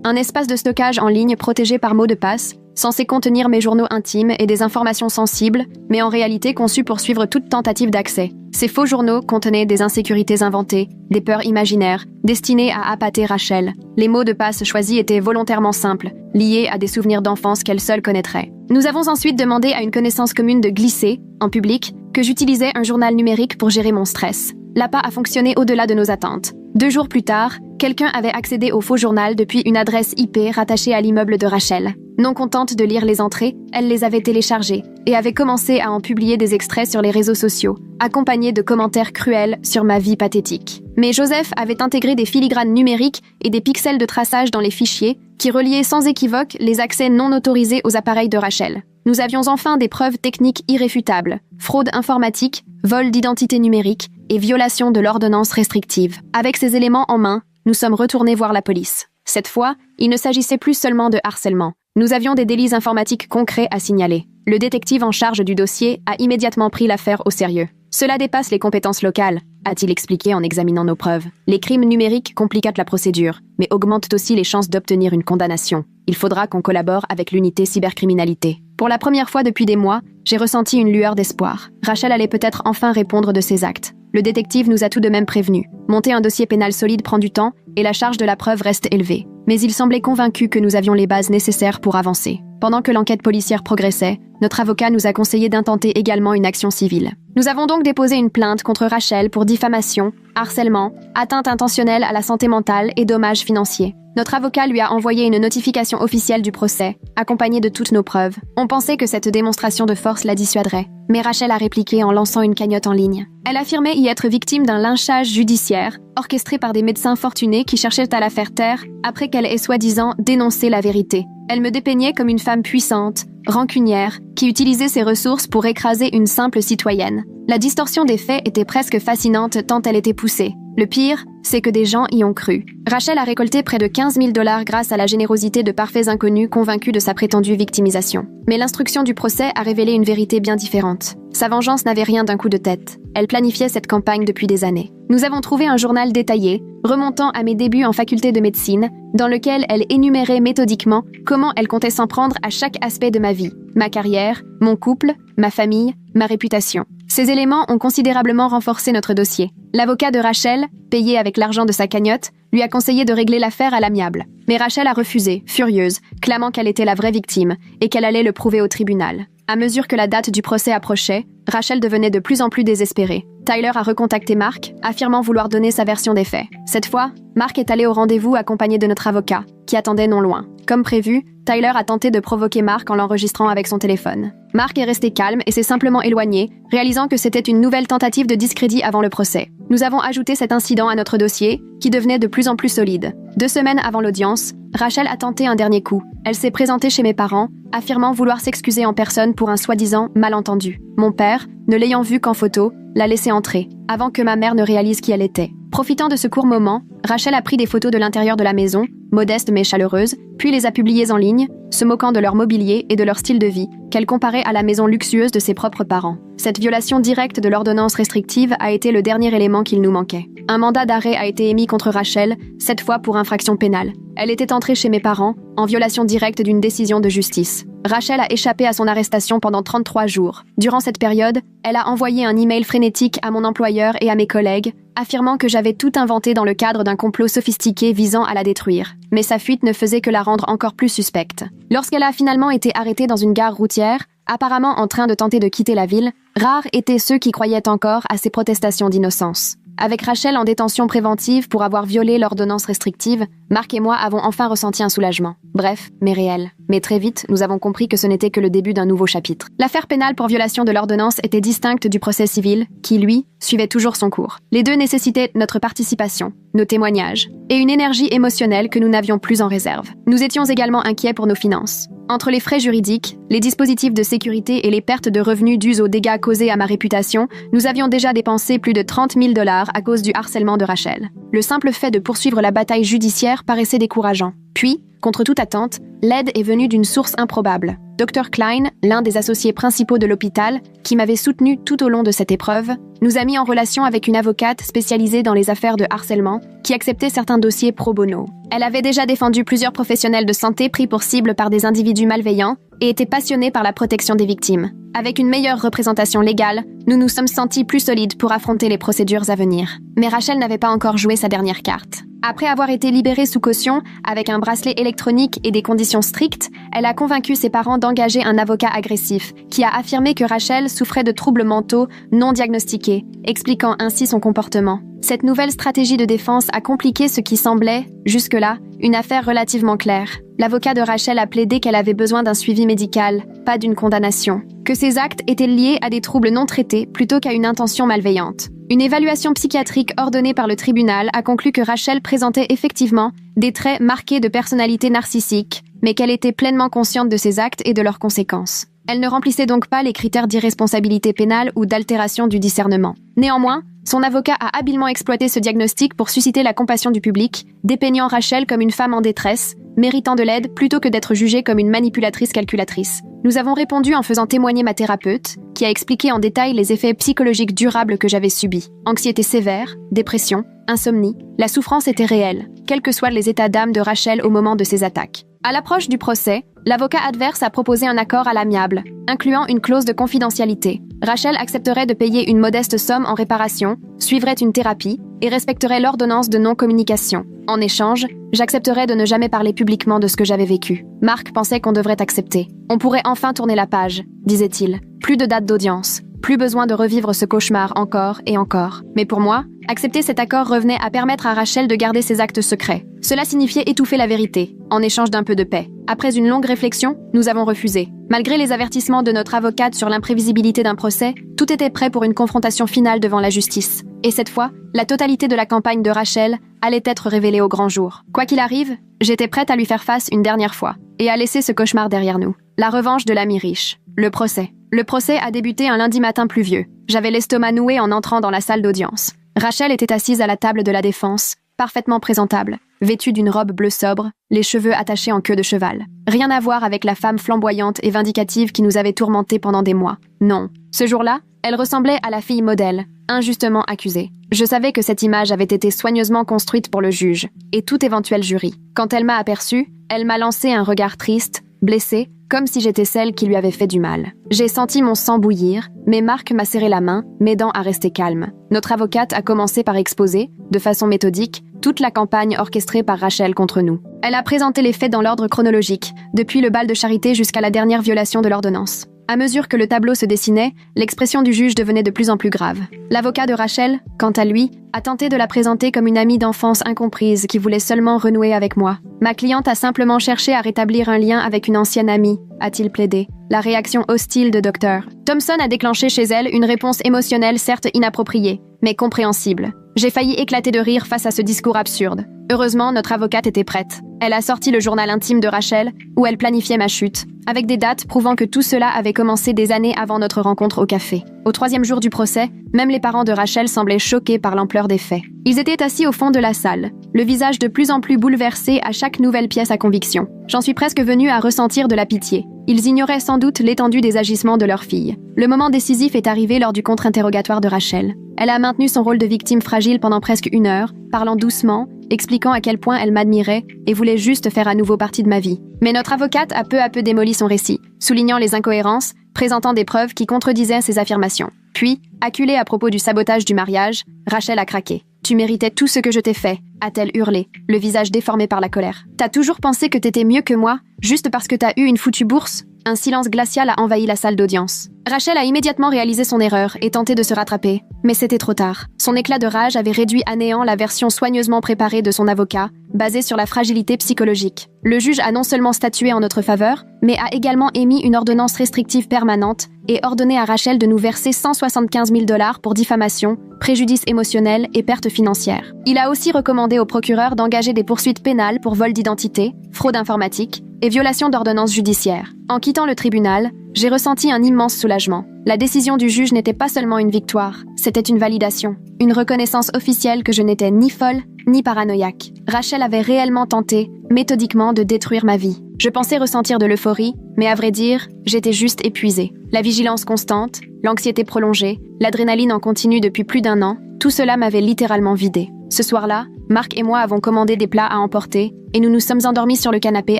un espace de stockage en ligne protégé par mot de passe, censé contenir mes journaux intimes et des informations sensibles, mais en réalité conçu pour suivre toute tentative d'accès. Ces faux journaux contenaient des insécurités inventées, des peurs imaginaires, destinées à appâter Rachel. Les mots de passe choisis étaient volontairement simples, liés à des souvenirs d'enfance qu'elle seule connaîtrait. Nous avons ensuite demandé à une connaissance commune de glisser, en public, que j'utilisais un journal numérique pour gérer mon stress. L'appât a fonctionné au-delà de nos attentes. 2 jours plus tard, quelqu'un avait accédé au faux journal depuis une adresse IP rattachée à l'immeuble de Rachel. Non contente de lire les entrées, elle les avait téléchargées et avait commencé à en publier des extraits sur les réseaux sociaux, accompagnés de commentaires cruels sur ma vie pathétique. Mais Joseph avait intégré des filigranes numériques et des pixels de traçage dans les fichiers qui reliaient sans équivoque les accès non autorisés aux appareils de Rachel. Nous avions enfin des preuves techniques irréfutables, fraude informatique, vol d'identité numérique et violation de l'ordonnance restrictive. Avec ces éléments en main, nous sommes retournés voir la police. Cette fois, il ne s'agissait plus seulement de harcèlement. Nous avions des délits informatiques concrets à signaler. Le détective en charge du dossier a immédiatement pris l'affaire au sérieux. Cela dépasse les compétences locales, a-t-il expliqué en examinant nos preuves. Les crimes numériques compliquent la procédure, mais augmentent aussi les chances d'obtenir une condamnation. Il faudra qu'on collabore avec l'unité cybercriminalité. Pour la première fois depuis des mois, j'ai ressenti une lueur d'espoir. Rachel allait peut-être enfin répondre de ses actes. Le détective nous a tout de même prévenus. Monter un dossier pénal solide prend du temps et la charge de la preuve reste élevée. Mais il semblait convaincu que nous avions les bases nécessaires pour avancer. Pendant que l'enquête policière progressait, notre avocat nous a conseillé d'intenter également une action civile. Nous avons donc déposé une plainte contre Rachel pour diffamation, harcèlement, atteinte intentionnelle à la santé mentale et dommages financiers. Notre avocat lui a envoyé une notification officielle du procès, accompagnée de toutes nos preuves. On pensait que cette démonstration de force la dissuaderait. Mais Rachel a répliqué en lançant une cagnotte en ligne. Elle affirmait y être victime d'un lynchage judiciaire, orchestré par des médecins fortunés qui cherchaient à la faire taire après qu'elle ait soi-disant dénoncé la vérité. Elle me dépeignait comme une femme puissante, rancunière, qui utilisait ses ressources pour écraser une simple citoyenne. La distorsion des faits était presque fascinante tant elle était poussée. Le pire, c'est que des gens y ont cru. Rachel a récolté près de 15 000 $ grâce à la générosité de parfaits inconnus convaincus de sa prétendue victimisation. Mais l'instruction du procès a révélé une vérité bien différente. Sa vengeance n'avait rien d'un coup de tête. Elle planifiait cette campagne depuis des années. Nous avons trouvé un journal détaillé, remontant à mes débuts en faculté de médecine, dans lequel elle énumérait méthodiquement comment elle comptait s'en prendre à chaque aspect de ma vie. Ma carrière, mon couple, ma famille, ma réputation. Ces éléments ont considérablement renforcé notre dossier. L'avocat de Rachel, payé avec l'argent de sa cagnotte, lui a conseillé de régler l'affaire à l'amiable. Mais Rachel a refusé, furieuse, clamant qu'elle était la vraie victime et qu'elle allait le prouver au tribunal. À mesure que la date du procès approchait, Rachel devenait de plus en plus désespérée. Tyler a recontacté Mark, affirmant vouloir donner sa version des faits. Cette fois, Mark est allé au rendez-vous accompagné de notre avocat, qui attendait non loin. Comme prévu, Tyler a tenté de provoquer Mark en l'enregistrant avec son téléphone. Mark est resté calme et s'est simplement éloigné, réalisant que c'était une nouvelle tentative de discrédit avant le procès. Nous avons ajouté cet incident à notre dossier, qui devenait de plus en plus solide. 2 semaines avant l'audience, Rachel a tenté un dernier coup. Elle s'est présentée chez mes parents, affirmant vouloir s'excuser en personne pour un soi-disant malentendu. Mon père, ne l'ayant vue qu'en photo, l'a laissée entrer, avant que ma mère ne réalise qui elle était. Profitant de ce court moment, Rachel a pris des photos de l'intérieur de la maison, modeste mais chaleureuse, puis les a publiées en ligne, se moquant de leur mobilier et de leur style de vie, qu'elle comparait à la maison luxueuse de ses propres parents. Cette violation directe de l'ordonnance restrictive a été le dernier élément qu'il nous manquait. Un mandat d'arrêt a été émis contre Rachel, cette fois pour infraction pénale. Elle était entrée chez mes parents, en violation directe d'une décision de justice. Rachel a échappé à son arrestation pendant 33 jours. Durant cette période, elle a envoyé un email frénétique à mon employeur et à mes collègues, affirmant que j'avais tout inventé dans le cadre d'un complot sophistiqué visant à la détruire. Mais sa fuite ne faisait que la rendre encore plus suspecte. Lorsqu'elle a finalement été arrêtée dans une gare routière, apparemment en train de tenter de quitter la ville, rares étaient ceux qui croyaient encore à ses protestations d'innocence. Avec Rachel en détention préventive pour avoir violé l'ordonnance restrictive, Mark et moi avons enfin ressenti un soulagement. Bref, mais réel. Mais très vite, nous avons compris que ce n'était que le début d'un nouveau chapitre. L'affaire pénale pour violation de l'ordonnance était distincte du procès civil, qui, lui, suivait toujours son cours. Les deux nécessitaient notre participation, nos témoignages, et une énergie émotionnelle que nous n'avions plus en réserve. Nous étions également inquiets pour nos finances. Entre les frais juridiques, les dispositifs de sécurité et les pertes de revenus dues aux dégâts causés à ma réputation, nous avions déjà dépensé plus de 30 000 $ à cause du harcèlement de Rachel. Le simple fait de poursuivre la bataille judiciaire paraissait décourageant. Puis, contre toute attente, l'aide est venue d'une source improbable. Dr Klein, l'un des associés principaux de l'hôpital, qui m'avait soutenu tout au long de cette épreuve, nous a mis en relation avec une avocate spécialisée dans les affaires de harcèlement qui acceptait certains dossiers pro bono. Elle avait déjà défendu plusieurs professionnels de santé pris pour cible par des individus malveillants et était passionnée par la protection des victimes. Avec une meilleure représentation légale, nous nous sommes sentis plus solides pour affronter les procédures à venir. Mais Rachel n'avait pas encore joué sa dernière carte. Après avoir été libérée sous caution, avec un bracelet électronique et des conditions strictes, elle a convaincu ses parents d'engager un avocat agressif, qui a affirmé que Rachel souffrait de troubles mentaux non diagnostiqués, expliquant ainsi son comportement. Cette nouvelle stratégie de défense a compliqué ce qui semblait, jusque-là, une affaire relativement claire. L'avocat de Rachel a plaidé qu'elle avait besoin d'un suivi médical, pas d'une condamnation. Que ses actes étaient liés à des troubles non traités plutôt qu'à une intention malveillante. Une évaluation psychiatrique ordonnée par le tribunal a conclu que Rachel présentait effectivement des traits marqués de personnalité narcissique, mais qu'elle était pleinement consciente de ses actes et de leurs conséquences. Elle ne remplissait donc pas les critères d'irresponsabilité pénale ou d'altération du discernement. Néanmoins, son avocat a habilement exploité ce diagnostic pour susciter la compassion du public, dépeignant Rachel comme une femme en détresse, méritant de l'aide plutôt que d'être jugée comme une manipulatrice calculatrice. Nous avons répondu en faisant témoigner ma thérapeute, qui a expliqué en détail les effets psychologiques durables que j'avais subis. Anxiété sévère, dépression, insomnie, la souffrance était réelle, quels que soient les états d'âme de Rachel au moment de ses attaques. À l'approche du procès, l'avocat adverse a proposé un accord à l'amiable, incluant une clause de confidentialité. Rachel accepterait de payer une modeste somme en réparation, suivrait une thérapie et respecterait l'ordonnance de non-communication. En échange, j'accepterais de ne jamais parler publiquement de ce que j'avais vécu. Marc pensait qu'on devrait accepter. On pourrait enfin tourner la page, disait-il. Plus de date d'audience. Plus besoin de revivre ce cauchemar encore et encore. Mais pour moi, accepter cet accord revenait à permettre à Rachel de garder ses actes secrets. Cela signifiait étouffer la vérité, en échange d'un peu de paix. Après une longue réflexion, nous avons refusé. Malgré les avertissements de notre avocate sur l'imprévisibilité d'un procès, tout était prêt pour une confrontation finale devant la justice. Et cette fois, la totalité de la campagne de Rachel allait être révélée au grand jour. Quoi qu'il arrive, j'étais prête à lui faire face une dernière fois, et à laisser ce cauchemar derrière nous. La revanche de l'ami riche. Le procès. Le procès a débuté un lundi matin pluvieux. J'avais l'estomac noué en entrant dans la salle d'audience. Rachel était assise à la table de la défense, parfaitement présentable, vêtue d'une robe bleu sobre, les cheveux attachés en queue de cheval. Rien à voir avec la femme flamboyante et vindicative qui nous avait tourmentés pendant des mois. Non. Ce jour-là, elle ressemblait à la fille modèle, injustement accusée. Je savais que cette image avait été soigneusement construite pour le juge, et tout éventuel jury. Quand elle m'a aperçue, elle m'a lancé un regard triste, blessé, comme si j'étais celle qui lui avait fait du mal. J'ai senti mon sang bouillir, mais Marc m'a serré la main, m'aidant à rester calme. Notre avocate a commencé par exposer, de façon méthodique, toute la campagne orchestrée par Rachel contre nous. Elle a présenté les faits dans l'ordre chronologique, depuis le bal de charité jusqu'à la dernière violation de l'ordonnance. À mesure que le tableau se dessinait, l'expression du juge devenait de plus en plus grave. L'avocat de Rachel, quant à lui, a tenté de la présenter comme une amie d'enfance incomprise qui voulait seulement renouer avec moi. Ma cliente a simplement cherché à rétablir un lien avec une ancienne amie, a-t-il plaidé. La réaction hostile de Dr. Thompson a déclenché chez elle une réponse émotionnelle certes inappropriée, mais compréhensible. J'ai failli éclater de rire face à ce discours absurde. Heureusement, notre avocate était prête. Elle a sorti le journal intime de Rachel, où elle planifiait ma chute, avec des dates prouvant que tout cela avait commencé des années avant notre rencontre au café. Au 3e jour du procès, même les parents de Rachel semblaient choqués par l'ampleur des faits. Ils étaient assis au fond de la salle, le visage de plus en plus bouleversé à chaque nouvelle pièce à conviction. J'en suis presque venue à ressentir de la pitié. Ils ignoraient sans doute l'étendue des agissements de leur fille. Le moment décisif est arrivé lors du contre-interrogatoire de Rachel. Elle a maintenu son rôle de victime fragile pendant presque 1 heure, parlant doucement, expliquant à quel point elle m'admirait et voulait juste faire à nouveau partie de ma vie. Mais notre avocate a peu à peu démoli son récit, soulignant les incohérences, présentant des preuves qui contredisaient ses affirmations. Puis, acculée à propos du sabotage du mariage, Rachel a craqué. « Tu méritais tout ce que je t'ai fait », a-t-elle hurlé, le visage déformé par la colère. « T'as toujours pensé que t'étais mieux que moi, juste parce que t'as eu une foutue bourse ?» Un silence glacial a envahi la salle d'audience. Rachel a immédiatement réalisé son erreur et tenté de se rattraper, mais c'était trop tard. Son éclat de rage avait réduit à néant la version soigneusement préparée de son avocat, basée sur la fragilité psychologique. Le juge a non seulement statué en notre faveur, mais a également émis une ordonnance restrictive permanente et ordonné à Rachel de nous verser 175 000 $ pour diffamation, préjudice émotionnel et perte financière. Il a aussi recommandé au procureur d'engager des poursuites pénales pour vol d'identité, fraude informatique et violation d'ordonnances judiciaires. En quittant le tribunal, j'ai ressenti un immense soulagement. La décision du juge n'était pas seulement une victoire, c'était une validation, une reconnaissance officielle que je n'étais ni folle, ni paranoïaque. Rachel avait réellement tenté, méthodiquement, de détruire ma vie. Je pensais ressentir de l'euphorie, mais à vrai dire, j'étais juste épuisée. La vigilance constante, l'anxiété prolongée, l'adrénaline en continu depuis plus d'1 an, tout cela m'avait littéralement vidée. Ce soir-là, Marc et moi avons commandé des plats à emporter et nous nous sommes endormis sur le canapé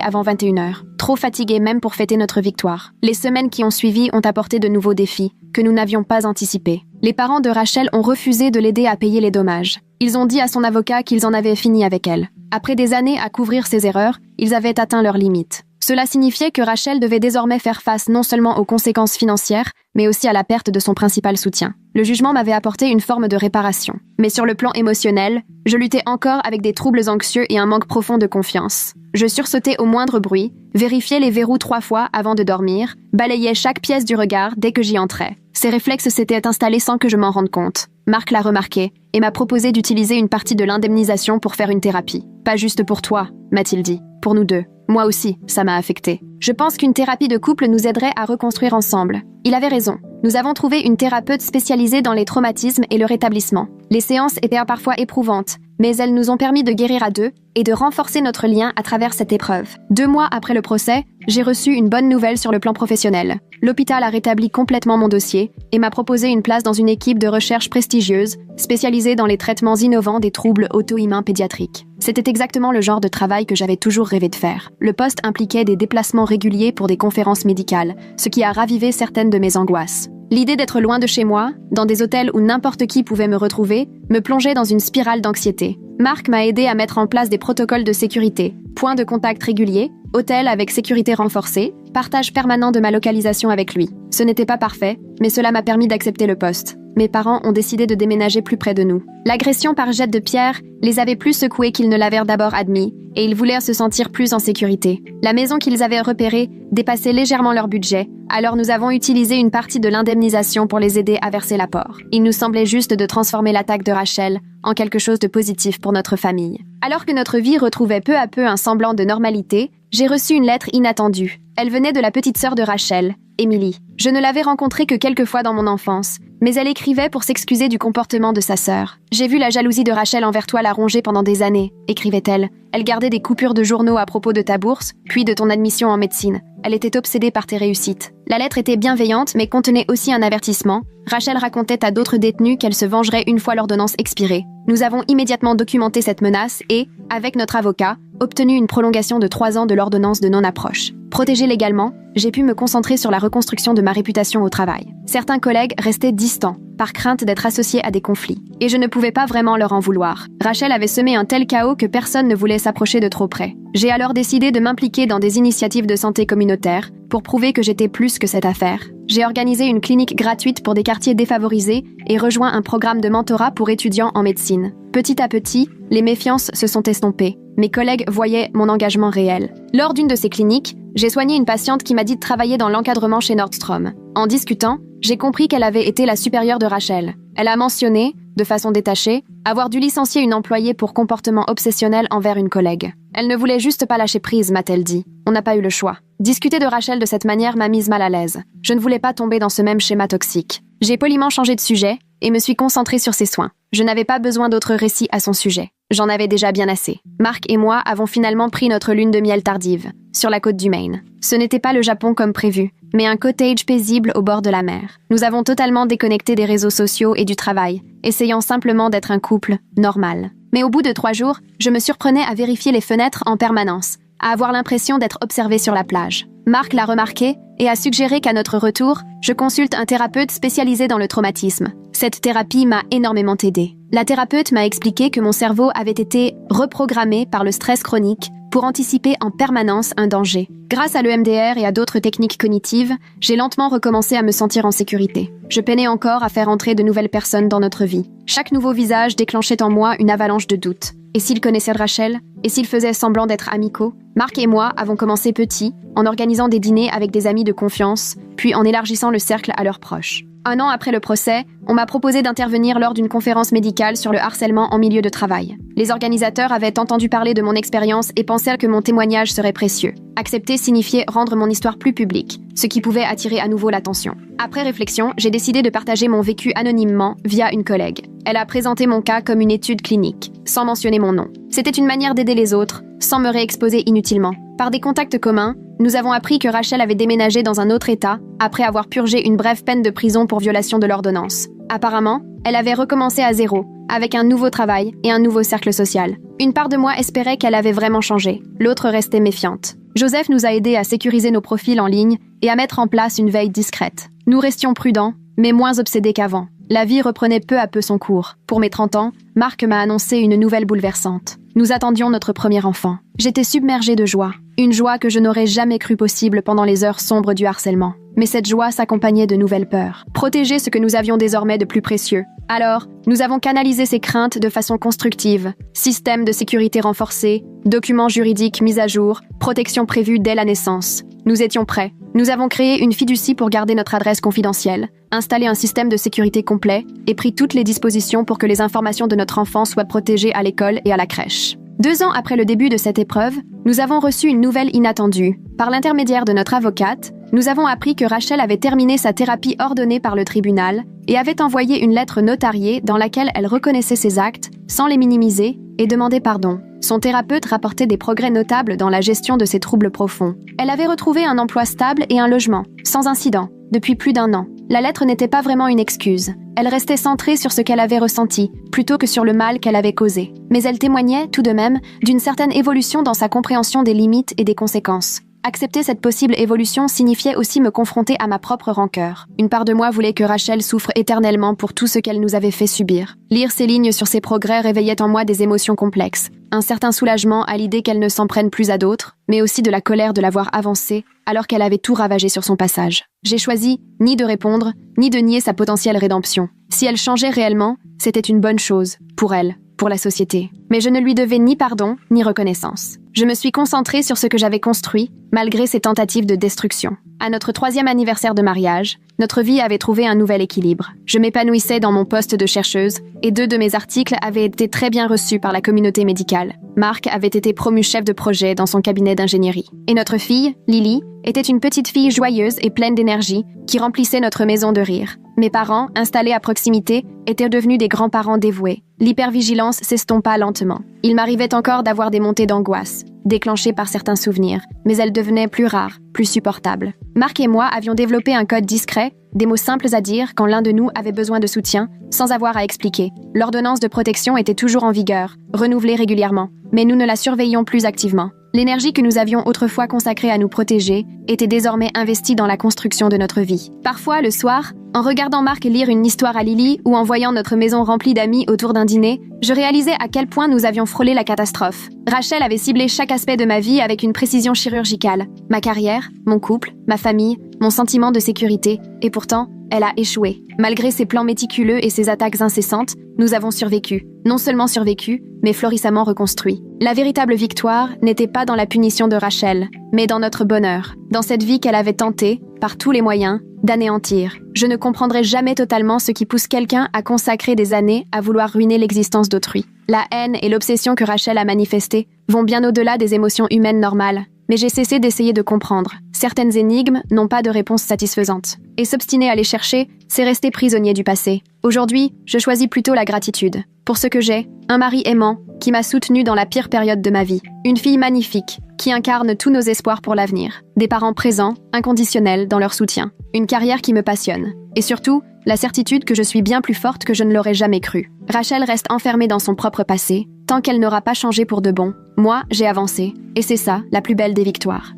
avant 21h, trop fatigués même pour fêter notre victoire. Les semaines qui ont suivi ont apporté de nouveaux défis que nous n'avions pas anticipés. Les parents de Rachel ont refusé de l'aider à payer les dommages. Ils ont dit à son avocat qu'ils en avaient fini avec elle. Après des années à couvrir ses erreurs, ils avaient atteint leurs limites. Cela signifiait que Rachel devait désormais faire face non seulement aux conséquences financières, mais aussi à la perte de son principal soutien. Le jugement m'avait apporté une forme de réparation. Mais sur le plan émotionnel, je luttais encore avec des troubles anxieux et un manque profond de confiance. Je sursautais au moindre bruit, vérifiais les verrous 3 fois avant de dormir, balayais chaque pièce du regard dès que j'y entrais. Ces réflexes s'étaient installés sans que je m'en rende compte. Marc l'a remarqué et m'a proposé d'utiliser une partie de l'indemnisation pour faire une thérapie. Pas juste pour toi, m'a-t-il dit. Pour nous deux. Moi aussi, ça m'a affecté. Je pense qu'une thérapie de couple nous aiderait à reconstruire ensemble. Il avait raison. Nous avons trouvé une thérapeute spécialisée dans les traumatismes et le rétablissement. Les séances étaient parfois éprouvantes, mais elles nous ont permis de guérir à deux et de renforcer notre lien à travers cette épreuve. 2 mois après le procès, j'ai reçu une bonne nouvelle sur le plan professionnel. L'hôpital a rétabli complètement mon dossier et m'a proposé une place dans une équipe de recherche prestigieuse, spécialisée dans les traitements innovants des troubles auto-immuns pédiatriques. C'était exactement le genre de travail que j'avais toujours rêvé de faire. Le poste impliquait des déplacements réguliers pour des conférences médicales, ce qui a ravivé certaines de mes angoisses. L'idée d'être loin de chez moi, dans des hôtels où n'importe qui pouvait me retrouver, me plongeait dans une spirale d'anxiété. Marc m'a aidé à mettre en place des protocoles de sécurité, points de contact réguliers, hôtel avec sécurité renforcée, partage permanent de ma localisation avec lui. Ce n'était pas parfait, mais cela m'a permis d'accepter le poste. Mes parents ont décidé de déménager plus près de nous. L'agression par jet de pierre les avait plus secoués qu'ils ne l'avaient d'abord admis, et ils voulaient se sentir plus en sécurité. La maison qu'ils avaient repérée dépassait légèrement leur budget, alors nous avons utilisé une partie de l'indemnisation pour les aider à verser l'apport. Il nous semblait juste de transformer l'attaque de Rachel en quelque chose de positif pour notre famille. Alors que notre vie retrouvait peu à peu un semblant de normalité, j'ai reçu une lettre inattendue. Elle venait de la petite sœur de Rachel, Emily. Je ne l'avais rencontrée que quelques fois dans mon enfance, mais elle écrivait pour s'excuser du comportement de sa sœur. « J'ai vu la jalousie de Rachel envers toi la ronger pendant des années », écrivait-elle. « Elle gardait des coupures de journaux à propos de ta bourse, puis de ton admission en médecine. Elle était obsédée par tes réussites. » La lettre était bienveillante, mais contenait aussi un avertissement. Rachel racontait à d'autres détenus qu'elle se vengerait une fois l'ordonnance expirée. Nous avons immédiatement documenté cette menace et, avec notre avocat, obtenu une prolongation de 3 ans de l'ordonnance de non-approche. Protégée légalement, j'ai pu me concentrer sur la reconstruction de ma réputation au travail. Certains collègues restaient distants, par crainte d'être associés à des conflits. Et je ne pouvais pas vraiment leur en vouloir. Rachel avait semé un tel chaos que personne ne voulait s'approcher de trop près. J'ai alors décidé de m'impliquer dans des initiatives de santé communautaire pour prouver que j'étais plus que cette affaire. J'ai organisé une clinique gratuite pour des quartiers défavorisés et rejoint un programme de mentorat pour étudiants en médecine. Petit à petit, les méfiances se sont estompées. Mes collègues voyaient mon engagement réel. Lors d'une de ces cliniques, j'ai soigné une patiente qui m'a dit de travailler dans l'encadrement chez Nordstrom. En discutant, j'ai compris qu'elle avait été la supérieure de Rachel. Elle a mentionné, de façon détachée, avoir dû licencier une employée pour comportement obsessionnel envers une collègue. Elle ne voulait juste pas lâcher prise, m'a-t-elle dit. On n'a pas eu le choix. Discuter de Rachel de cette manière m'a mise mal à l'aise. Je ne voulais pas tomber dans ce même schéma toxique. J'ai poliment changé de sujet et me suis concentrée sur ses soins. Je n'avais pas besoin d'autres récits à son sujet. J'en avais déjà bien assez. Marc et moi avons finalement pris notre lune de miel tardive, sur la côte du Maine. Ce n'était pas le Japon comme prévu, mais un cottage paisible au bord de la mer. Nous avons totalement déconnecté des réseaux sociaux et du travail, essayant simplement d'être un couple normal. Mais au bout de 3 jours, je me surprenais à vérifier les fenêtres en permanence, à avoir l'impression d'être observée sur la plage. Marc l'a remarqué et a suggéré qu'à notre retour, je consulte un thérapeute spécialisé dans le traumatisme. Cette thérapie m'a énormément aidée. La thérapeute m'a expliqué que mon cerveau avait été reprogrammé par le stress chronique pour anticiper en permanence un danger. Grâce à l'EMDR et à d'autres techniques cognitives, j'ai lentement recommencé à me sentir en sécurité. Je peinais encore à faire entrer de nouvelles personnes dans notre vie. Chaque nouveau visage déclenchait en moi une avalanche de doutes. Et s'ils connaissaient Rachel? Et s'ils faisaient semblant d'être amicaux? Marc et moi avons commencé petits, en organisant des dîners avec des amis de confiance, puis en élargissant le cercle à leurs proches. 1 an après le procès, on m'a proposé d'intervenir lors d'une conférence médicale sur le harcèlement en milieu de travail. Les organisateurs avaient entendu parler de mon expérience et pensaient que mon témoignage serait précieux. Accepter signifiait rendre mon histoire plus publique, ce qui pouvait attirer à nouveau l'attention. Après réflexion, j'ai décidé de partager mon vécu anonymement via une collègue. Elle a présenté mon cas comme une étude clinique, sans mentionner mon nom. C'était une manière d'aider les autres, sans me réexposer inutilement. Par des contacts communs, nous avons appris que Rachel avait déménagé dans un autre État après avoir purgé une brève peine de prison pour violation de l'ordonnance. Apparemment, elle avait recommencé à zéro, avec un nouveau travail et un nouveau cercle social. Une part de moi espérait qu'elle avait vraiment changé, l'autre restait méfiante. Joseph nous a aidés à sécuriser nos profils en ligne et à mettre en place une veille discrète. Nous restions prudents, mais moins obsédés qu'avant. La vie reprenait peu à peu son cours. Pour mes 30 ans, Marc m'a annoncé une nouvelle bouleversante. Nous attendions notre premier enfant. J'étais submergée de joie. Une joie que je n'aurais jamais cru possible pendant les heures sombres du harcèlement. Mais cette joie s'accompagnait de nouvelles peurs. Protéger ce que nous avions désormais de plus précieux. Alors, nous avons canalisé ces craintes de façon constructive. Système de sécurité renforcé, documents juridiques mis à jour, protection prévue dès la naissance. Nous étions prêts. Nous avons créé une fiducie pour garder notre adresse confidentielle, installé un système de sécurité complet et pris toutes les dispositions pour que les informations de notre enfant soient protégées à l'école et à la crèche. 2 ans après le début de cette épreuve, nous avons reçu une nouvelle inattendue. Par l'intermédiaire de notre avocate, nous avons appris que Rachel avait terminé sa thérapie ordonnée par le tribunal et avait envoyé une lettre notariée dans laquelle elle reconnaissait ses actes, sans les minimiser, et demandait pardon. Son thérapeute rapportait des progrès notables dans la gestion de ses troubles profonds. Elle avait retrouvé un emploi stable et un logement, sans incident, depuis plus d'1 an. La lettre n'était pas vraiment une excuse. Elle restait centrée sur ce qu'elle avait ressenti, plutôt que sur le mal qu'elle avait causé. Mais elle témoignait, tout de même, d'une certaine évolution dans sa compréhension des limites et des conséquences. Accepter cette possible évolution signifiait aussi me confronter à ma propre rancœur. Une part de moi voulait que Rachel souffre éternellement pour tout ce qu'elle nous avait fait subir. Lire ces lignes sur ses progrès réveillait en moi des émotions complexes. Un certain soulagement à l'idée qu'elle ne s'en prenne plus à d'autres, mais aussi de la colère de l'avoir avancée alors qu'elle avait tout ravagé sur son passage. J'ai choisi ni de répondre, ni de nier sa potentielle rédemption. Si elle changeait réellement, c'était une bonne chose, pour elle, pour la société. Mais je ne lui devais ni pardon, ni reconnaissance. Je me suis concentrée sur ce que j'avais construit, malgré ses tentatives de destruction. À notre 3e anniversaire de mariage, notre vie avait trouvé un nouvel équilibre. Je m'épanouissais dans mon poste de chercheuse, et 2 de mes articles avaient été très bien reçus par la communauté médicale. Marc avait été promu chef de projet dans son cabinet d'ingénierie. Et notre fille, Lily, était une petite fille joyeuse et pleine d'énergie qui remplissait notre maison de rire. Mes parents, installés à proximité, étaient devenus des grands-parents dévoués. L'hypervigilance s'estompa lentement. Il m'arrivait encore d'avoir des montées d'angoisse, déclenchées par certains souvenirs, mais elles devenaient plus rares, plus supportables. Marc et moi avions développé un code discret, des mots simples à dire quand l'un de nous avait besoin de soutien, sans avoir à expliquer. L'ordonnance de protection était toujours en vigueur, renouvelée régulièrement, mais nous ne la surveillions plus activement. L'énergie que nous avions autrefois consacrée à nous protéger était désormais investie dans la construction de notre vie. Parfois, le soir, en regardant Marc lire une histoire à Lily ou en voyant notre maison remplie d'amis autour d'un dîner, je réalisais à quel point nous avions frôlé la catastrophe. Rachel avait ciblé chaque aspect de ma vie avec une précision chirurgicale. Ma carrière, mon couple, ma famille, mon sentiment de sécurité. Et pourtant, elle a échoué. Malgré ses plans méticuleux et ses attaques incessantes, nous avons survécu. Non seulement survécu, mais florissamment reconstruit. La véritable victoire n'était pas dans la punition de Rachel, mais dans notre bonheur, dans cette vie qu'elle avait tenté, par tous les moyens, d'anéantir. Je ne comprendrai jamais totalement ce qui pousse quelqu'un à consacrer des années à vouloir ruiner l'existence d'autrui. La haine et l'obsession que Rachel a manifestées vont bien au-delà des émotions humaines normales. Mais j'ai cessé d'essayer de comprendre. Certaines énigmes n'ont pas de réponse satisfaisante. Et s'obstiner à les chercher, c'est rester prisonnier du passé. Aujourd'hui, je choisis plutôt la gratitude. Pour ce que j'ai, un mari aimant, qui m'a soutenue dans la pire période de ma vie. Une fille magnifique, qui incarne tous nos espoirs pour l'avenir. Des parents présents, inconditionnels dans leur soutien. Une carrière qui me passionne. Et surtout, la certitude que je suis bien plus forte que je ne l'aurais jamais cru. Rachel reste enfermée dans son propre passé, tant qu'elle n'aura pas changé pour de bon. Moi, j'ai avancé. Et c'est ça, la plus belle des victoires.